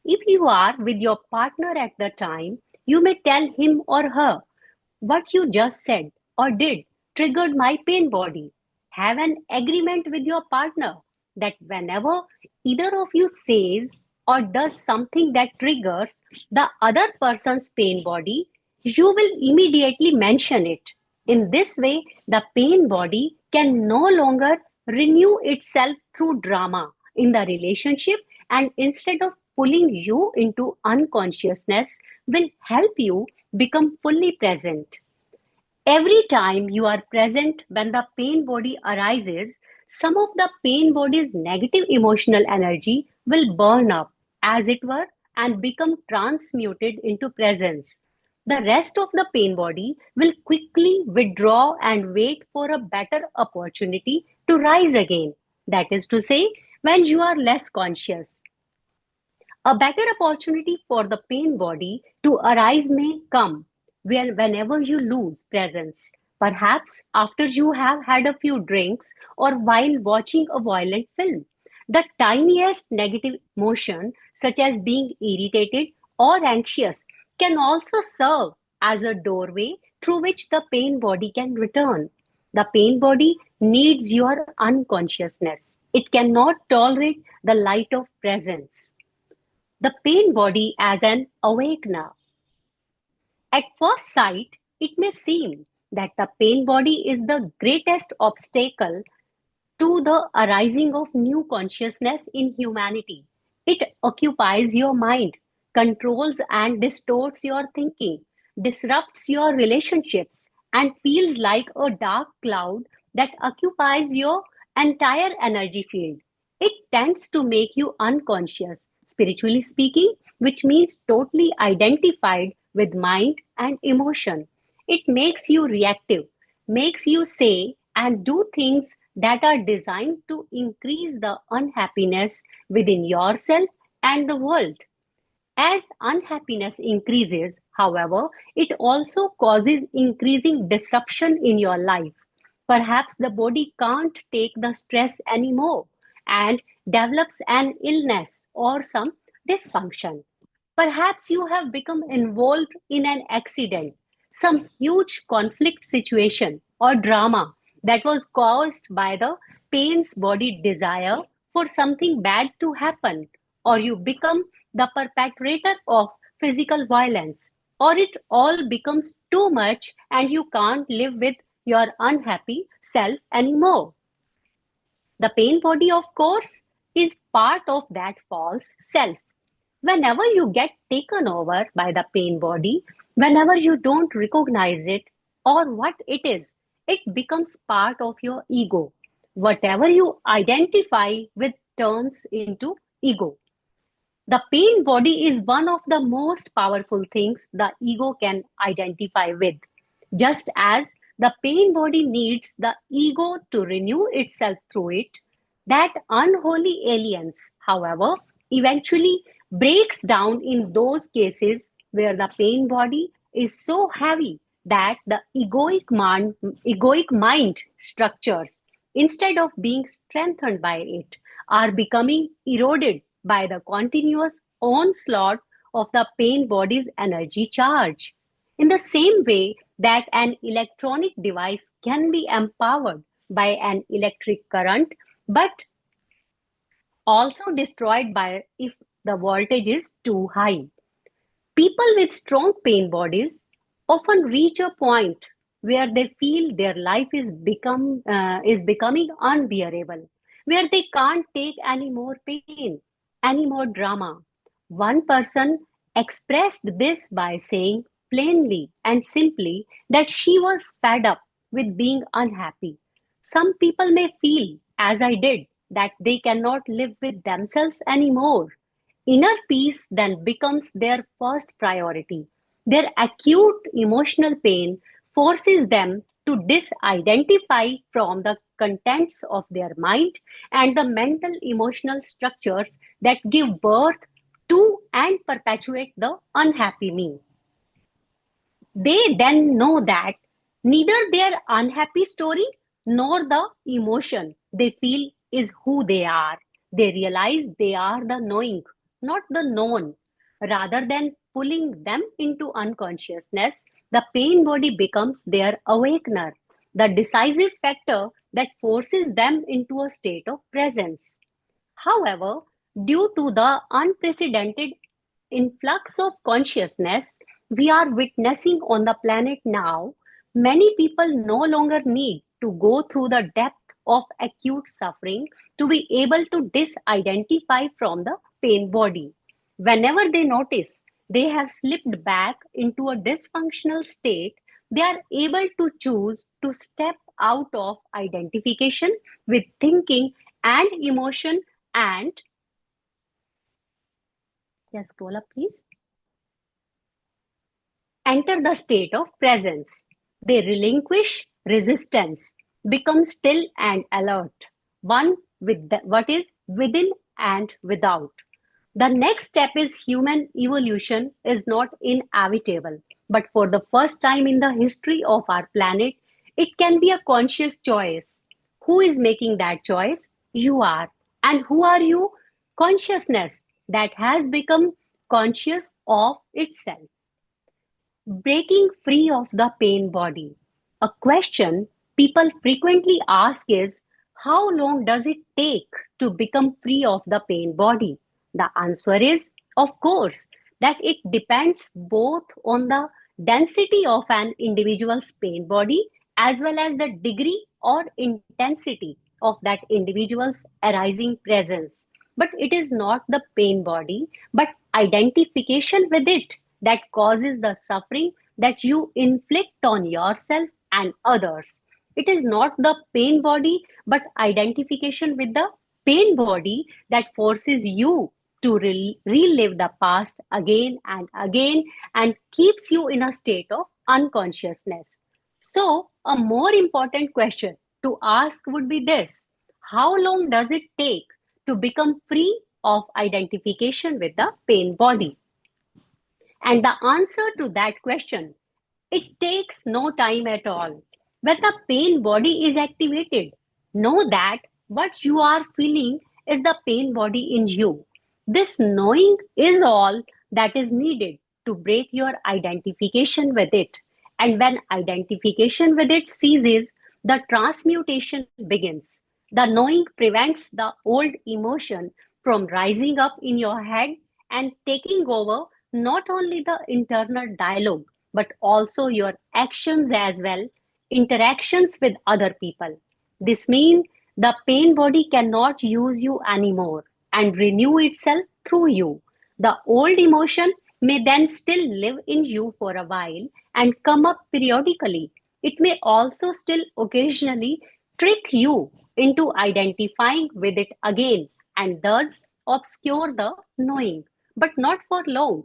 If you are with your partner at the time, you may tell him or her, what you just said or did triggered my pain body. Have an agreement with your partner that whenever either of you says or does something that triggers the other person's pain body, you will immediately mention it. In this way, the pain body can no longer renew itself through drama in the relationship, and instead of pulling you into unconsciousness, will help you become fully present. Every time you are present when the pain body arises, some of the pain body's negative emotional energy will burn up, as it were, and become transmuted into presence. The rest of the pain body will quickly withdraw and wait for a better opportunity to rise again. That is to say, when you are less conscious. A better opportunity for the pain body to arise may come whenever you lose presence, perhaps after you have had a few drinks or while watching a violent film. The tiniest negative emotion, such as being irritated or anxious, can also serve as a doorway through which the pain body can return. The pain body needs your unconsciousness. It cannot tolerate the light of presence. The pain body as an awakener. At first sight, it may seem that the pain body is the greatest obstacle to the arising of new consciousness in humanity. It occupies your mind, controls and distorts your thinking, disrupts your relationships, and feels like a dark cloud that occupies your entire energy field. It tends to make you unconscious, spiritually speaking, which means totally identified with mind and emotion. It makes you reactive, makes you say and do things that are designed to increase the unhappiness within yourself and the world. As unhappiness increases, however, it also causes increasing disruption in your life. Perhaps the body can't take the stress anymore and develops an illness or some dysfunction. Perhaps you have become involved in an accident, some huge conflict situation or drama that was caused by the pain's body desire for something bad to happen, or you become the perpetrator of physical violence, or it all becomes too much and you can't live with your unhappy self anymore. The pain body, of course, is part of that false self. Whenever you get taken over by the pain body, whenever you don't recognize it or what it is, it becomes part of your ego. Whatever you identify with turns into ego. The pain body is one of the most powerful things the ego can identify with. Just as the pain body needs the ego to renew itself through it, that unholy alliance, however, eventually breaks down in those cases where the pain body is so heavy that the egoic mind structures, instead of being strengthened by it, are becoming eroded by the continuous onslaught of the pain body's energy charge. In the same way that an electronic device can be empowered by an electric current, but also destroyed by if the voltage is too high. People with strong pain bodies often reach a point where they feel their life is becoming unbearable, where they can't take any more pain, any more drama. One person expressed this by saying plainly and simply that she was fed up with being unhappy. Some people may feel, as I did, that they cannot live with themselves anymore. Inner peace then becomes their first priority. Their acute emotional pain forces them to disidentify from the contents of their mind and the mental emotional structures that give birth to and perpetuate the unhappy me. They then know that neither their unhappy story nor the emotion they feel is who they are. They realize they are the knowing, not the known. Rather than pulling them into unconsciousness, the pain body becomes their awakener, the decisive factor that forces them into a state of presence. However, due to the unprecedented influx of consciousness we are witnessing on the planet now, many people no longer need to go through the depth of acute suffering to be able to disidentify from the pain body. Whenever they notice they have slipped back into a dysfunctional state, they are able to choose to step out of identification with thinking and emotion and just scroll up, please. Enter the state of presence. They relinquish resistance, become still and alert, one with what is within and without. The next step is human evolution is not inevitable, but for the first time in the history of our planet, it can be a conscious choice. Who is making that choice? You are. And who are you? Consciousness that has become conscious of itself. Breaking free of the pain body. A question people frequently ask is, how long does it take to become free of the pain body? The answer is, of course, that it depends both on the density of an individual's pain body as well as the degree or intensity of that individual's arising presence. But it is not the pain body, but identification with it that causes the suffering that you inflict on yourself and others. It is not the pain body, but identification with the pain body that forces you to relive the past again and again and keeps you in a state of unconsciousness. So, a more important question to ask would be this: how long does it take to become free of identification with the pain body? And the answer to that question, it takes no time at all. When the pain body is activated, know that what you are feeling is the pain body in you. This knowing is all that is needed to break your identification with it. And when identification with it ceases, the transmutation begins. The knowing prevents the old emotion from rising up in your head and taking over not only the internal dialogue, but also your actions as well, interactions with other people. This means the pain body cannot use you anymore and renew itself through you. The old emotion may then still live in you for a while and come up periodically. It may also still occasionally trick you into identifying with it again and thus obscure the knowing, but not for long.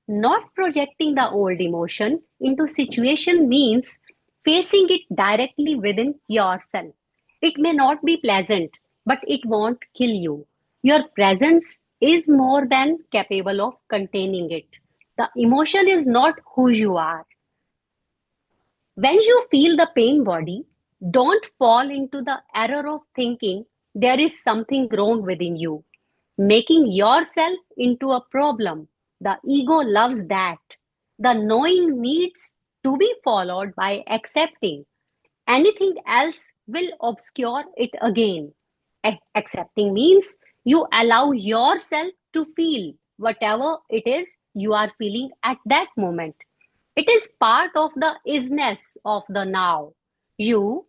Not projecting the old emotion into situation means facing it directly within yourself. It may not be pleasant, but it won't kill you. Your presence is more than capable of containing it. The emotion is not who you are. When you feel the pain body, don't fall into the error of thinking there is something wrong within you, making yourself into a problem. The ego loves that. The knowing needs to be followed by accepting. Anything else will obscure it again. Accepting means you allow yourself to feel whatever it is you are feeling at that moment. It is part of the isness of the now. You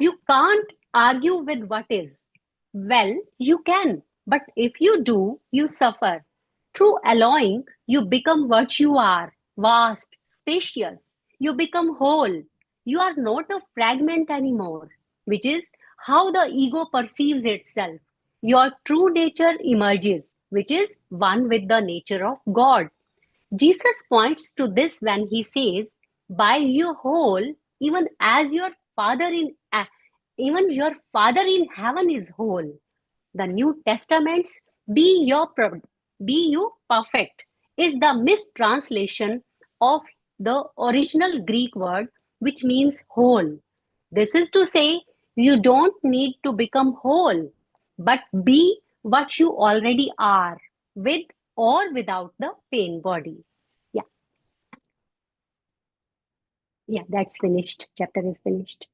you can't argue with what is. Well, you can, but if you do, you suffer. Through allowing, you become what you are, vast, spacious. You become whole. You are not a fragment anymore, which is how the ego perceives itself. Your true nature emerges, which is one with the nature of God. Jesus points to this when he says, "By your whole, even as your Father in even your Father in heaven is whole." The New Testament's "Be you perfect" is the mistranslation of the original Greek word, which means whole. This is to say, you don't need to become whole, but be what you already are, with or without the pain body. Yeah, yeah, that's finished. Chapter is finished.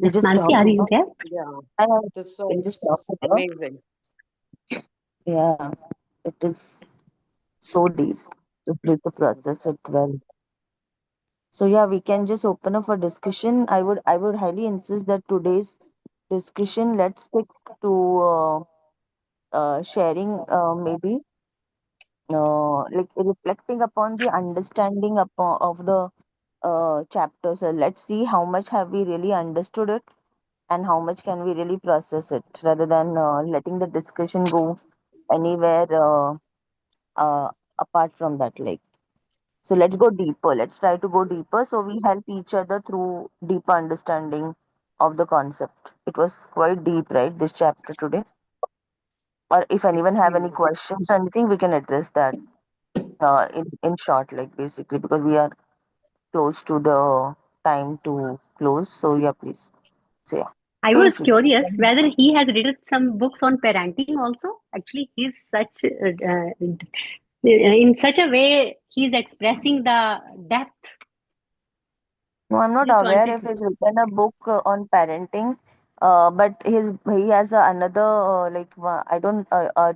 You Yes, just Mansi, stop are it. you there? Yeah, I this can just stop was it. amazing. Yeah, it is so deep. Just need to process it well. So yeah, we can just open up for discussion. I would highly insist that today's discussion, let's stick to sharing, maybe like reflecting upon the understanding upon of the chapter. So let's see how much have we really understood it and how much can we really process it, rather than letting the discussion go anywhere apart from that. Like, so let's go deeper. Let's try to go deeper so we help each other through deeper understanding of the concept. It was quite deep, right? This chapter today. Or if anyone have any questions or anything, we can address that in short, like basically, because we are close to the time to close. So yeah, please. So yeah, I feel was free. curious whether he has written some books on parenting also. Actually, he's such in such a way he's expressing the depth. No, I'm not Just aware wanted if to. he's written a book on parenting. But he has another I don't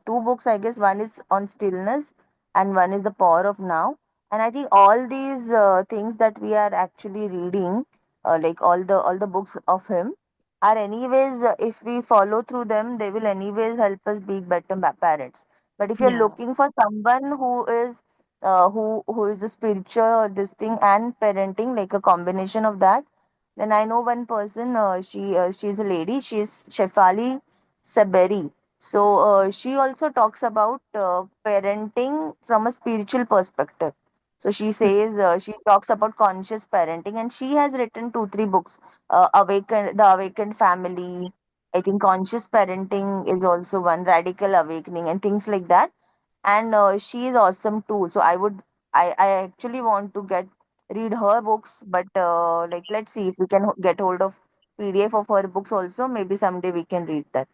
two books, I guess. One is on stillness, and one is the power of now. And I think all these things that we are actually reading, like all the books of him, are anyways, if we follow through them, they will anyways help us be better parents. But if you're Yeah, looking for someone who is a spiritual this thing and parenting, like a combination of that, then I know one person. She's a lady. She's Shefali Saberi. So she also talks about parenting from a spiritual perspective. So she says, she talks about conscious parenting, and she has written 2 3 books. The Awakened Family. I think conscious parenting is also one. Radical Awakening and things like that. And she is awesome too. So I actually want to read her books, but like, let's see if we can get hold of PDF of her books also. Maybe someday we can read that.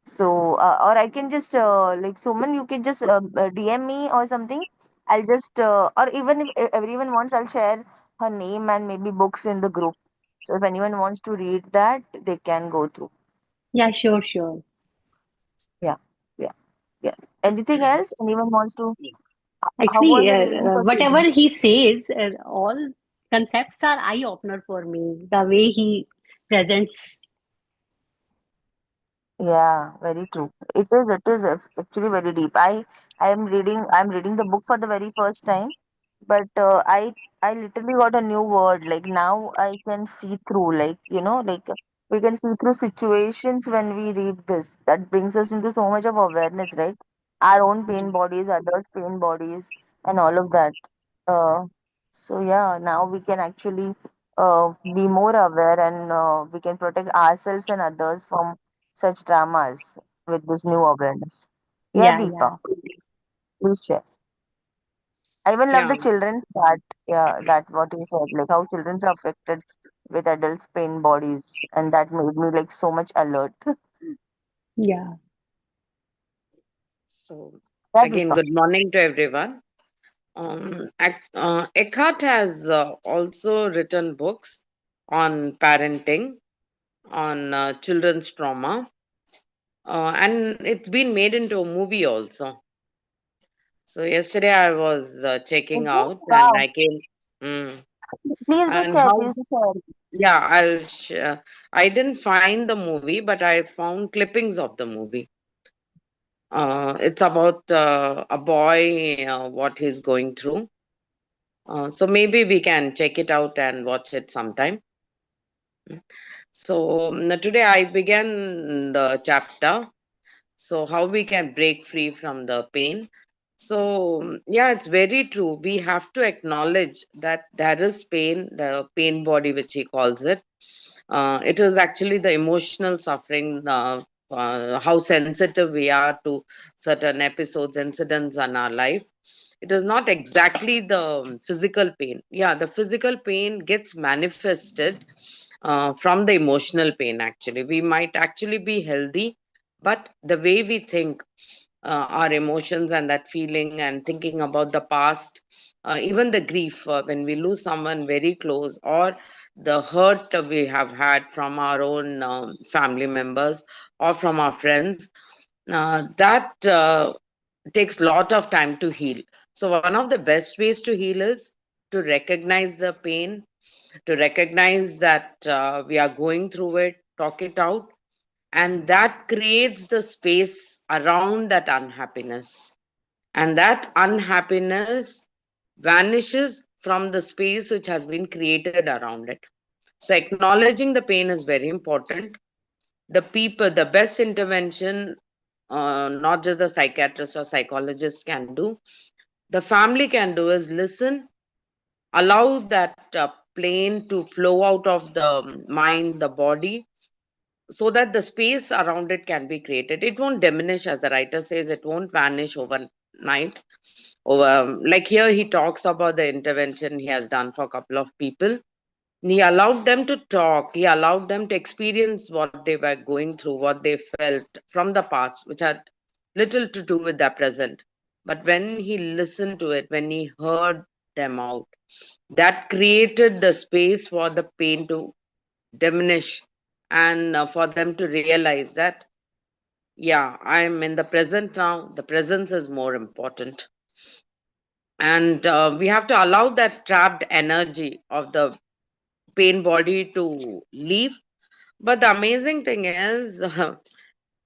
So or I can just like, Suman, you can just DM me or something. I'll just or even if everyone wants, I'll share her name and maybe books in the group. So if anyone wants to read that, they can go through. yeah, sure, sure. Yeah, yeah, yeah. Anything else? Anyone wants to? How was Actually, the reading for whatever today? he says, all concepts are eye opener for me. The way he presents. Yeah, very true. It is actually very deep. I'm reading the book for the very first time, but I literally got a new word. Like, now I can see through, like, we can see through situations when we read this. That brings us into so much of awareness, right? Our own pain bodies, others' pain bodies, and all of that. Uh, so yeah, now we can actually be more aware, and we can protect ourselves and others from such dramas with this new awareness. Yeah, Yeah, yeah, Deepa, please share. I even love Yeah, the children part. Yeah, that what you said, like how children are affected with adults' pain bodies, and that made me like so much alert. yeah. so Yeah, again, Deepa. good morning to everyone. Eckhart has also written books. on parenting, on children's trauma, and it's been made into a movie also. So yesterday I was checking Is it? out, and Wow. I came. Mm, Please do and share. how? Please do share. Yeah, I didn't find the movie, but I found clippings of the movie. It's about a boy, what he's going through. So maybe we can check it out and watch it sometime. So today I began the chapter. So how we can break free from the pain. So yeah, it's very true. We have to acknowledge that there is pain, the pain body, which he calls it. It is actually the emotional suffering, how sensitive we are to certain episodes, incidents in our life. It is not exactly the physical pain. Yeah, the physical pain gets manifested from the emotional pain, actually. We might actually be healthy, but the way we think, our emotions and that feeling and thinking about the past, even the grief when we lose someone very close, or the hurt we have had from our own family members or from our friends, that takes lot of time to heal. So one of the best ways to heal is to recognize the pain, to recognize that we are going through it, talk it out, and that creates the space around that unhappiness. And that unhappiness vanishes from the space which has been created around it. So, acknowledging the pain is very important. The people, the best intervention, not just the psychiatrist or psychologist can do, the family can do is listen, allow that pain to flow out of the mind, the body, so that the space around it can be created. It won't diminish, as the writer says, it won't vanish overnight. Like here, he talks about the intervention he has done for a couple of people. He allowed them to talk, he allowed them to experience what they were going through, what they felt from the past, which had little to do with their present. But when he listened to it, when he heard them out, that created the space for the pain to diminish, and for them to realize that, yeah, I'm in the present now, the presence is more important. And we have to allow that trapped energy of the pain body to leave. But the amazing thing is,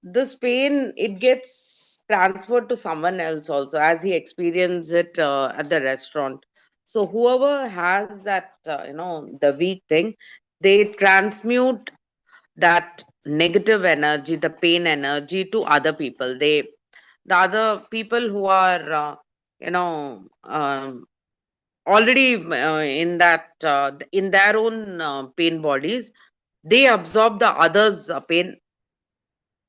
this pain, it gets transferred to someone else also, as he experienced it at the restaurant. So whoever has that the weak thing, they transmute that negative energy, the pain energy, to other people. The other people who are already in that in their own pain bodies, they absorb the others pain,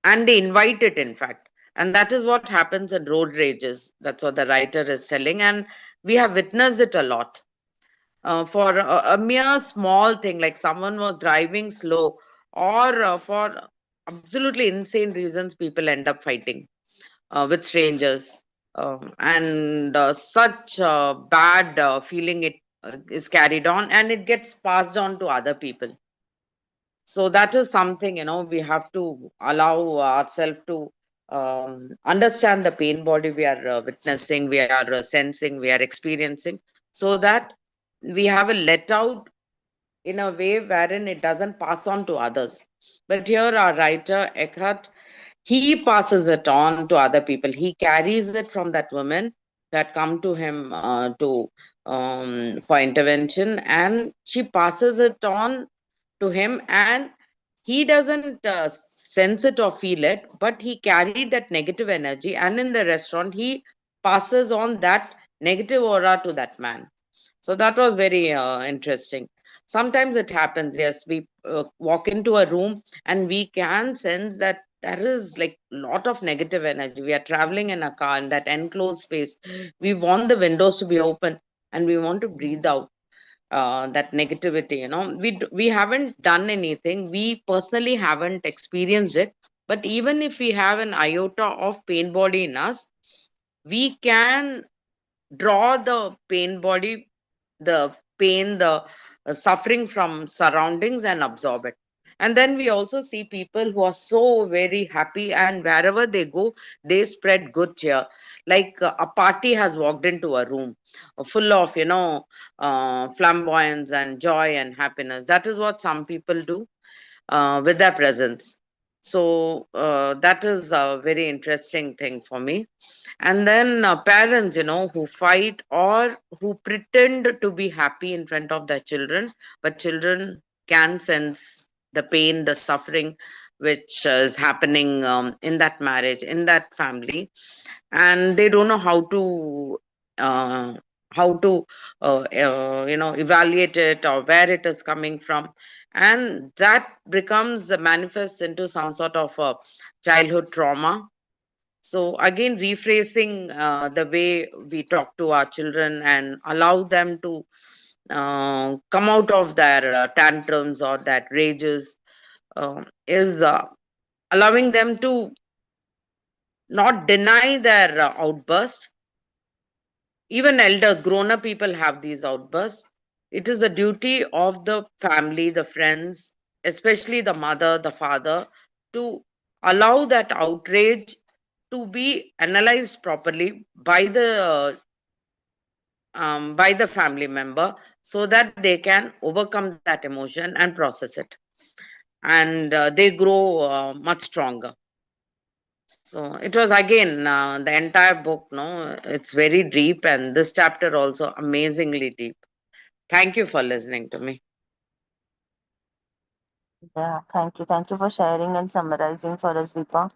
and they invite it, in fact. And that is what happens in road rages. That's what the writer is telling, and we have witnessed it a lot. For a mere small thing, like someone was driving slow, or for absolutely insane reasons, people end up fighting with strangers. And such bad feeling, it is carried on, and it gets passed on to other people. So that is something, we have to allow ourselves to understand the pain body we are witnessing, we are sensing, we are experiencing, so that we have a let out in a way wherein it doesn't pass on to others. But here, our writer Eckhart, he passes it on to other people. He carries it from that woman that come to him to for intervention, and she passes it on to him, and he doesn't sense it or feel it, but he carried that negative energy, and in the restaurant he passes on that negative aura to that man. So that was very interesting. Sometimes it happens, yes, we walk into a room and we can sense that there is like lot of negative energy. We are traveling in a car in that enclosed space. We want the windows to be open, and we want to breathe out that negativity. We haven't done anything, we personally haven't experienced it, but even if we have an iota of pain body in us, we can draw the pain body, the pain, the suffering from surroundings and absorb it. And then we also see people who are so very happy, and wherever they go, they spread good cheer. Like a party has walked into a room full of, flamboyance and joy and happiness. That is what some people do with their presence. So that is a very interesting thing for me. And then parents, who fight or who pretend to be happy in front of their children, but children can sense the pain, the suffering which is happening in that marriage, in that family, and they don't know uh, how to evaluate it or where it is coming from, and that becomes manifest into some sort of childhood trauma. So again, rephrasing the way we talk to our children and allow them to come out of their tantrums or that rages is allowing them to not deny their outburst. Even elders, grown up people have these outbursts. It is the duty of the family, the friends, especially the mother, the father, to allow that outrage to be analyzed properly by the family member, so that they can overcome that emotion and process it, and they grow much stronger. So it was again the entire book, no, it's very deep, and this chapter also amazingly deep. Thank you for listening to me. Yeah, thank you. Thank you for sharing and summarizing for us, Deepa.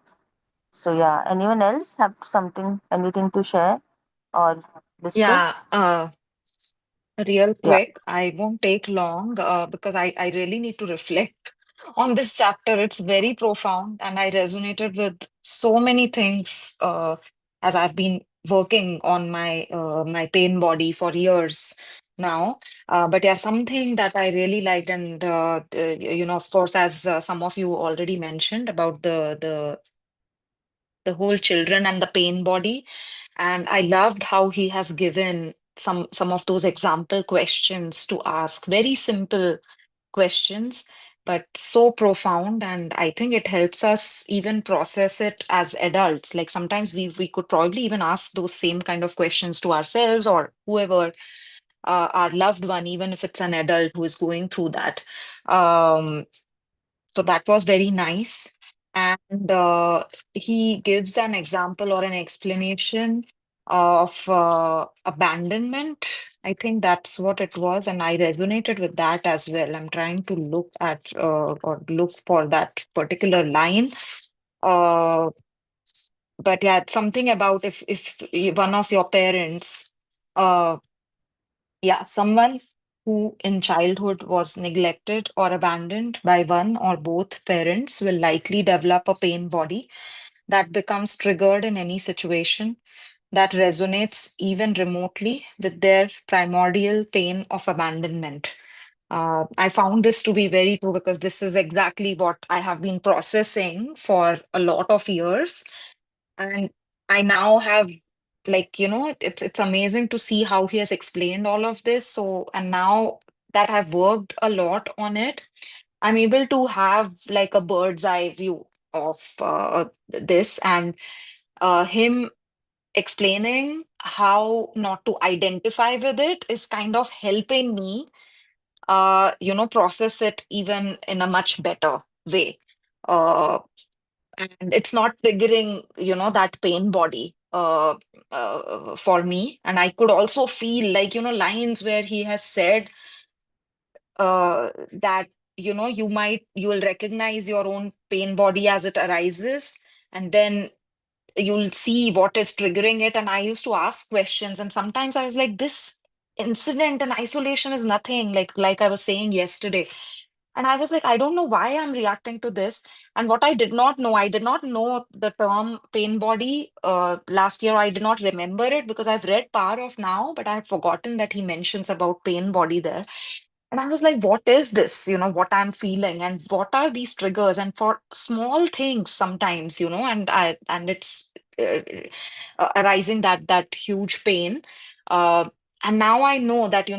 So yeah, anyone else have anything to share or Yeah, discuss? real Yeah. quick, I won't take long because I really need to reflect on this chapter. It's very profound, and I resonated with so many things as I've been working on my pain body for years now. But yeah, something that I really liked, and of course, as some of you already mentioned about the whole children and the pain body. And I loved how he has given some of those example questions to ask, very simple questions, but so profound. And I think it helps us even process it as adults. Like sometimes we could probably even ask those same kind of questions to ourselves or whoever, our loved one, even if it's an adult who is going through that. Um, so that was very nice. And he gives an example or an explanation of abandonment. I think that's what it was. And I resonated with that as well. I'm trying to look at or look for that particular line. Uh, but yeah, it's something about if one of your parents, uh, yeah, someone who in childhood was neglected or abandoned by one or both parents will likely develop a pain body that becomes triggered in any situation that resonates even remotely with their primordial pain of abandonment. I found this to be very true because this is exactly what I have been processing for a lot of years. And I now have, like, it's amazing to see how he has explained all of this. So, and now that I've worked a lot on it, I'm able to have like a bird's eye view of this, and him explaining how not to identify with it is kind of helping me process it even in a much better way. Uh, and it's not triggering, that pain body for me. And I could also feel like, lines where he has said that, you will recognize your own pain body as it arises, and then you'll see what is triggering it. And I used to ask questions, and sometimes I was like, this incident in isolation is nothing, like I was saying yesterday. And I was like, I don't know why I'm reacting to this. And what I did not know the term pain body last year. I did not remember it because I've read Power of Now, but I had forgotten that he mentions about pain body there. And I was like, what is this? What I'm feeling, and what are these triggers? And for small things sometimes, and it's arising that huge pain. Uh, and now I know that,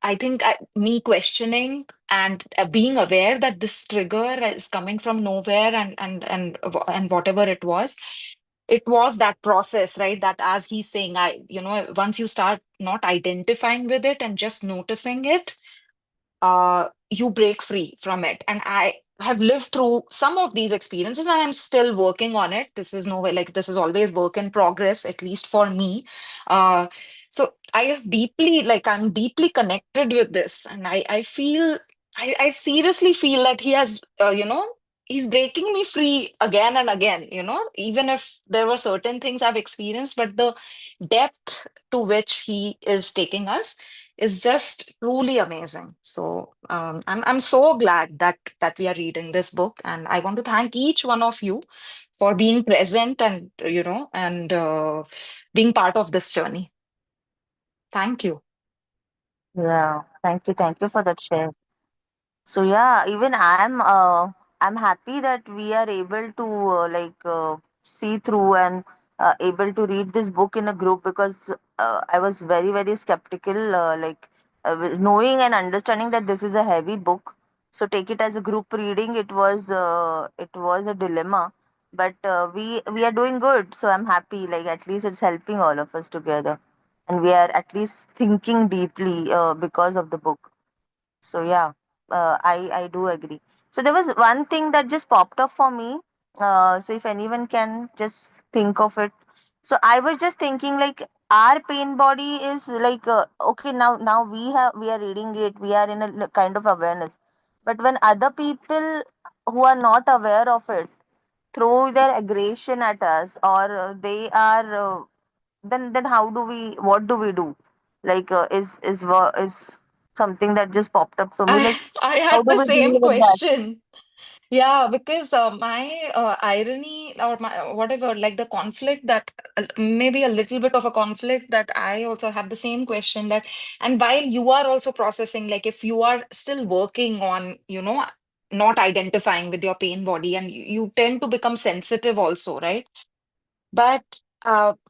I think me questioning and being aware that this trigger is coming from nowhere, and whatever it was that process, right? That, as he's saying, once you start not identifying with it and just noticing it, you break free from it. And I have lived through some of these experiences, and I'm still working on it. This is no way, like, this is always work in progress, at least for me. Uh, so I'm deeply connected with this, and I feel, I seriously feel that he has, he's breaking me free again and again, even if there were certain things I've experienced, but the depth to which he is taking us is just truly amazing. So I'm so glad that we are reading this book, and I want to thank each one of you for being present and being part of this journey. Thank you. Yeah, thank you for that share. So yeah, even I'm happy that we are able to see through and able to read this book in a group, because I was very very skeptical, knowing and understanding that this is a heavy book. So take it as a group reading. It was a dilemma, but we are doing good. So I'm happy. Like, at least it's helping all of us together, and we are at least thinking deeply because of the book. So yeah, I do agree. So there was one thing that just popped up for me. So if anyone can just think of it. So I was just thinking, like, our pain body is like, okay, now we are reading it, we are in a kind of awareness. But when other people who are not aware of it throw their aggression at us, or they are then how do we, what do we do? Like, is something that just popped up for me, I like, I how had do the we deal same with that? question. Yeah, because my irony, or my whatever, like the conflict that, maybe a little bit of a conflict, that I also have the same question, that, and while you are also processing, like, if you are still working on, not identifying with your pain body, and you tend to become sensitive also, right? But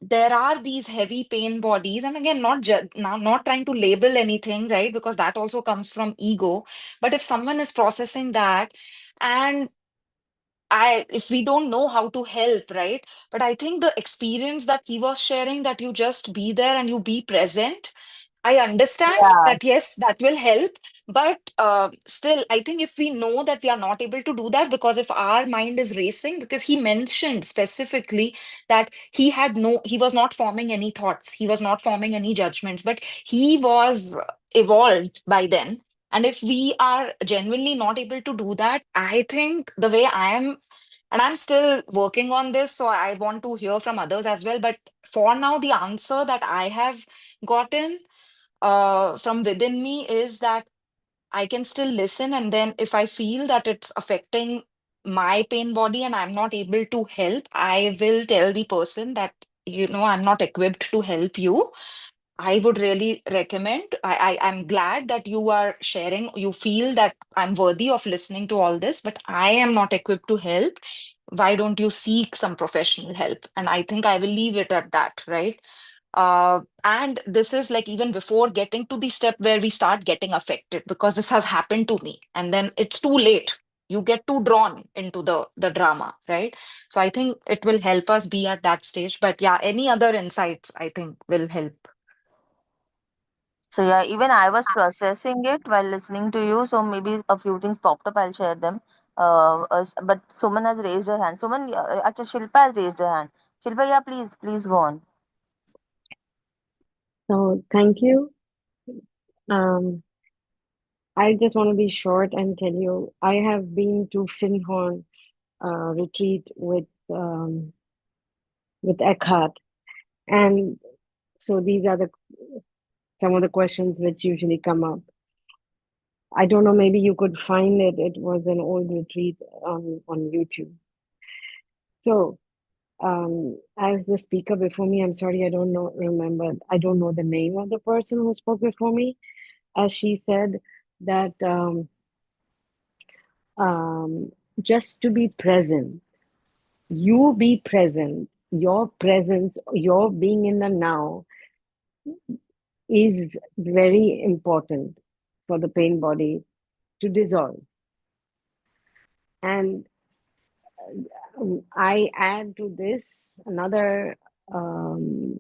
there are these heavy pain bodies, and again, not trying to label anything, right? Because that also comes from ego. But if someone is processing that, and if we don't know how to help, right? But I think the experience that he was sharing, that you just be there and you be present, I understand Yeah, that, yes, that will help. But still, I think if we know that we are not able to do that, because if our mind is racing, because he mentioned specifically that he was not forming any thoughts, he was not forming any judgments, but he was evolved by then. And if we are genuinely not able to do that, I think the way I am, and I'm still working on this, so I want to hear from others as well. But for now, the answer that I have gotten from within me is that I can still listen. And then if I feel that it's affecting my pain body and I'm not able to help, I will tell the person that, I'm not equipped to help you. I would really recommend. I'm glad that you are sharing. You feel that I'm worthy of listening to all this, but I am not equipped to help. Why don't you seek some professional help? And I think I will leave it at that, right? And this is like even before getting to the step where we start getting affected, because this has happened to me, and then it's too late. You get too drawn into the drama, right? So I think it will help us be at that stage. But yeah, any other insights I think will help. so yeah, even I was processing it while listening to you, so maybe a few things popped up, I'll share them. But Suman has raised her hand. Suman, acha, Shilpa has raised her hand. Shilpa, yeah, please go on. So thank you. Um, I just want to be short and tell you, I have been to Finhorn retreat with Eckhart, and so these are the some of the questions which usually come up. I don't know, maybe you could find it. It was an old retreat on YouTube. So, as the speaker before me, I'm sorry, I don't know the name of the person who spoke before me. As she said that just to be present, you be present, your presence, your being in the now is very important. for the pain body to dissolve. And I add to this another um,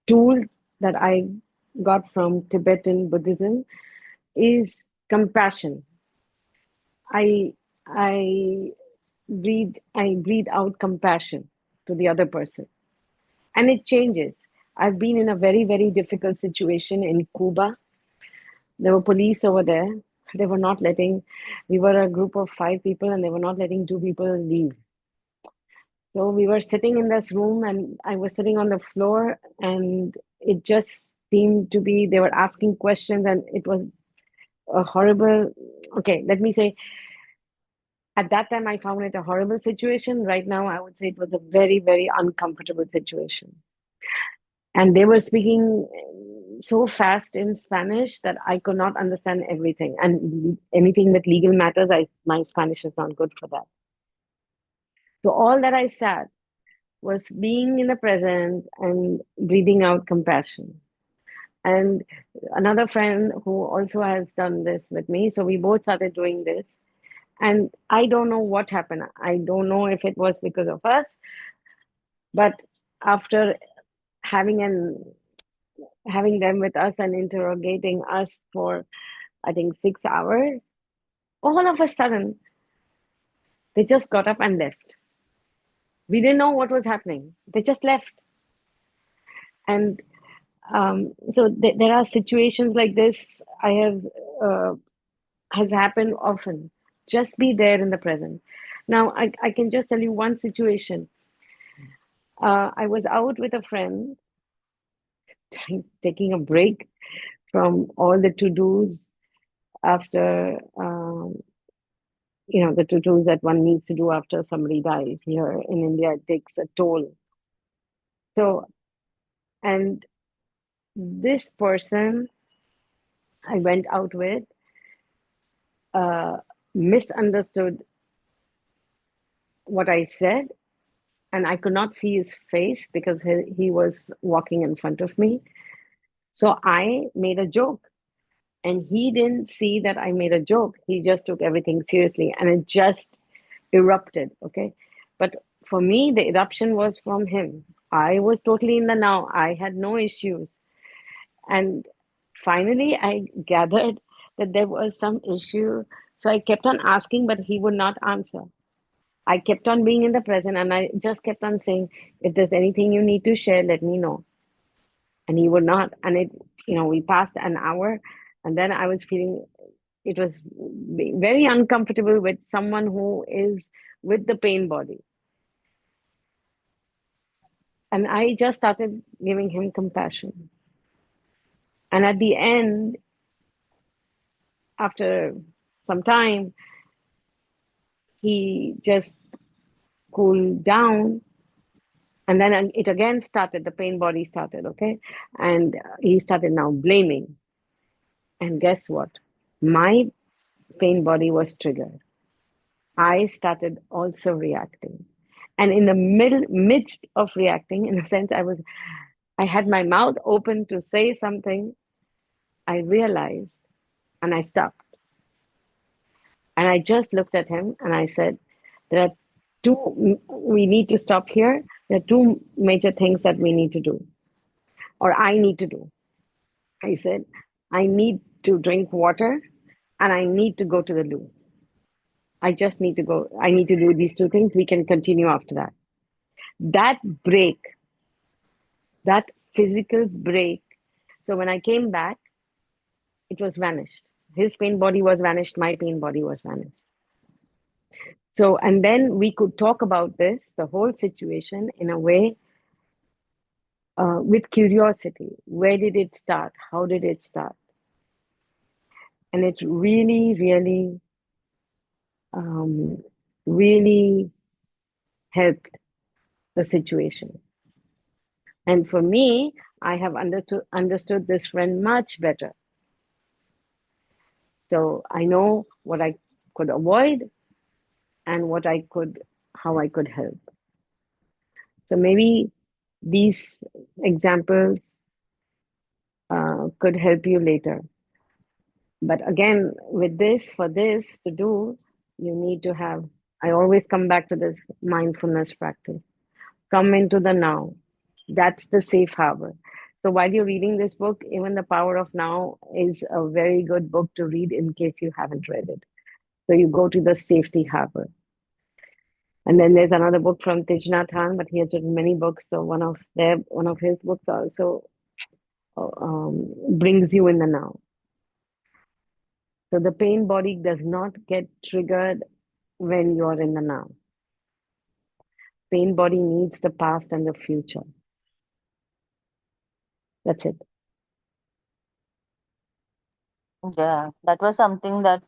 tool that I got from Tibetan Buddhism is compassion. I breathe out compassion to the other person, and it changes. I've been in a very, very difficult situation in Cuba. There were police over there. They were not letting, we were a group of 5 people and they were not letting 2 people leave. So we were sitting in this room and I was sitting on the floor, and it just seemed to be, they were asking questions, and it was a horrible, okay, let me say, at that time I found it a horrible situation. Right now, I would say it was a very, very uncomfortable situation. And they were speaking so fast in Spanish that I could not understand everything. And anything with legal matters, my Spanish is not good for that. So all that I said was being in the present and breathing out compassion. And another friend who also has done this with me, so we both started doing this. And I don't know what happened. I don't know if it was because of us, but after having them with us and interrogating us for, I think, 6 hours, all of a sudden, they just got up and left. We didn't know what was happening. They just left. And so there are situations like this has happened often. Just be there in the present. Now, I can just tell you one situation. I was out with a friend, taking a break from all the to-dos after, the to-dos that one needs to do after somebody dies. Here in India, it takes a toll. So, and this person I went out with misunderstood what I said, and I could not see his face because he was walking in front of me. So I made a joke, and he didn't see that I made a joke. He just took everything seriously, and it just erupted. Okay. But for me, the eruption was from him. I was totally in the now. I had no issues. And finally, I gathered that there was some issue. So I kept on asking, but he would not answer. I kept on being in the present, and I just kept on saying, if there's anything you need to share, let me know. And he would not. And we passed an hour, and then I was feeling it was very uncomfortable with someone who is with the pain body. And I just started giving him compassion. And at the end, after some time, he just cooled down. And then it again started, the pain body started, okay? And he started now blaming. And guess what? My pain body was triggered. I started also reacting. And in the midst of reacting, in a sense, I had my mouth open to say something. I realized, and I stopped. And I just looked at him and I said, we need to stop here. There are 2 major things that we need to do, or I need to do. I said, I need to drink water and I need to go to the loo. I just need to go. I need to do these 2 things. We can continue after that. That break, that physical break. So when I came back, it was vanished. His pain body was vanished. My pain body was vanished. So, and then we could talk about this, the whole situation, in a way with curiosity. Where did it start? How did it start? And it really, really, really helped the situation. And for me, I have understood this friend much better. So I know what I could avoid and how I could help. So maybe these examples could help you later. But again, with this, for this to do, you need to have, I always come back to this mindfulness practice. Come into the now. That's the safe harbor. So while you're reading this book, even The Power of Now is a very good book to read in case you haven't read it. So you go to the safety harbor. And then there's another book from Thich Nhat Hanh, but he has written many books. So one of his books also brings you in the now. So the pain body does not get triggered when you're in the now. Pain body needs the past and the future. That's it. Yeah, that was something that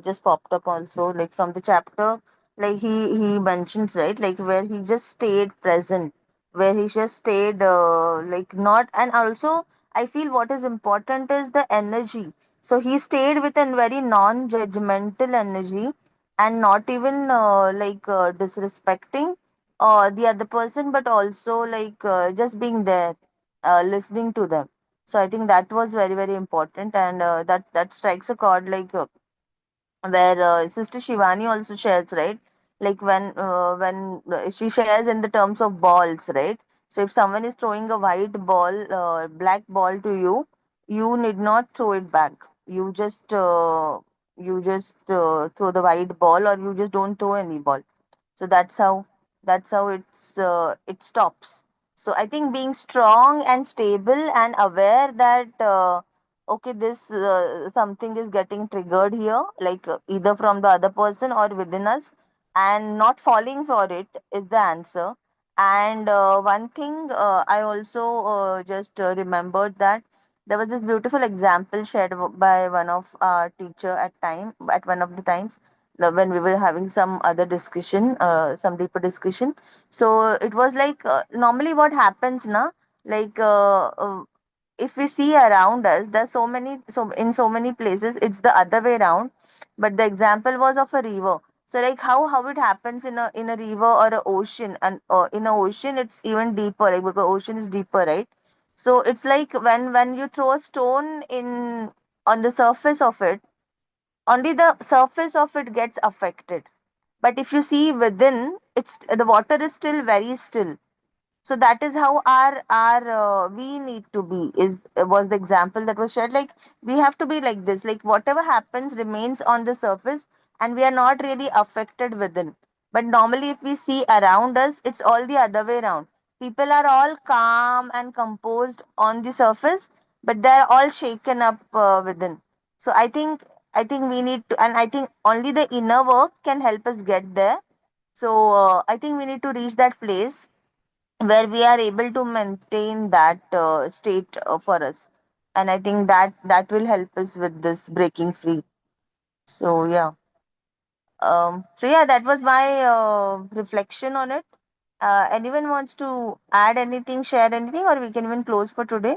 just popped up also, like from the chapter, like he mentions, right, like where he just stayed present, where he just stayed like not, and also I feel what is important is the energy. So he stayed with a very non-judgmental energy, and not even disrespecting the other person, but also like just being there, listening to them. So I think that was very, very important, and that strikes a chord, like where Sister Shivani also shares, right? Like when she shares in the terms of balls, right? So if someone is throwing a white ball, black ball to you, you need not throw it back. You just throw the white ball, or you just don't throw any ball. So that's how it stops. So I think being strong and stable and aware that okay, this something is getting triggered here, like either from the other person or within us, and not falling for it is the answer. And one thing I also just remembered that there was this beautiful example shared by one of our teacher at one of the times, when we were having some other discussion, some deeper discussion. So it was like, normally what happens now, like if we see around us, there's so many places it's the other way around. But the example was of a river. So like how it happens in a river or a ocean, and in a ocean it's even deeper, like because ocean is deeper, right? So it's like when you throw a stone in on the surface of it, only the surface of it gets affected. But if you see within, it's the water is still very still. So that is how our we need to be, is was the example that was shared. Like we have to be like this, like whatever happens remains on the surface, and we are not really affected within. But normally if we see around us, it's all the other way around. People are all calm and composed on the surface, but they're all shaken up within. So I think we need to, and I think only the inner work can help us get there. So I think we need to reach that place where we are able to maintain that state for us. And I think that will help us with this breaking free. So yeah. So yeah, that was my reflection on it. Anyone wants to add anything, share anything, or we can even close for today?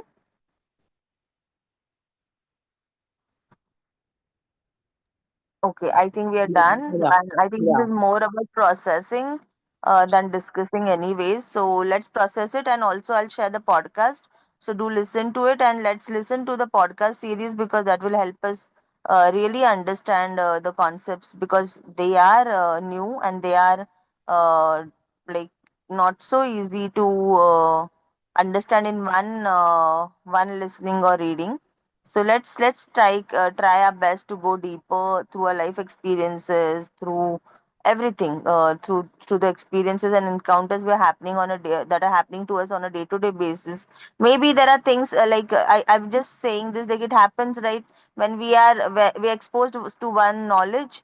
Okay, I think we are done. Yeah. And I think this Yeah. is more about processing than discussing, anyways. So let's process it. And also, I'll share the podcast. So do listen to it, and let's listen to the podcast series, because that will help us really understand the concepts, because they are new, and they are uh, like not so easy to understand in one listening or reading. So let's try our best to go deeper through our life experiences, through everything, through the experiences and encounters we're happening on a day, that are happening to us on a day-to-day basis. Maybe there are things I'm just saying this, like it happens, right, when we're exposed to one knowledge.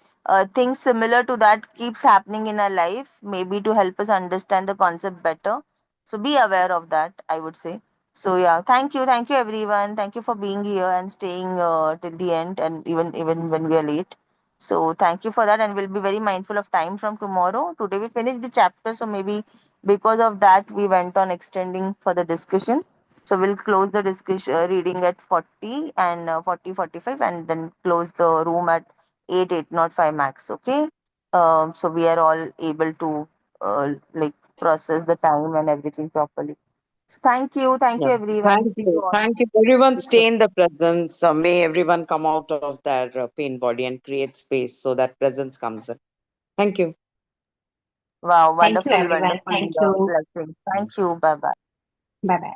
Things similar to that keeps happening in our life, maybe to help us understand the concept better. So be aware of that, I would say. So yeah, thank you everyone. Thank you for being here and staying till the end, and even when we are late. So thank you for that, and we'll be very mindful of time from tomorrow. Today we finished the chapter, so maybe because of that we went on extending for the discussion. So we'll close the discussion reading at 40 and 40 45, and then close the room at 8 not 5 max. Okay. So we are all able to like process the time and everything properly. So thank you Yeah. everyone. See you all. Thank you. Everyone stay in the presence. May everyone come out of their pain body and create space so that presence comes in. Thank you. Wow, Thank you, wonderful, everyone. wonderful Thank you. blessing. Thank you. Bye bye. Bye bye.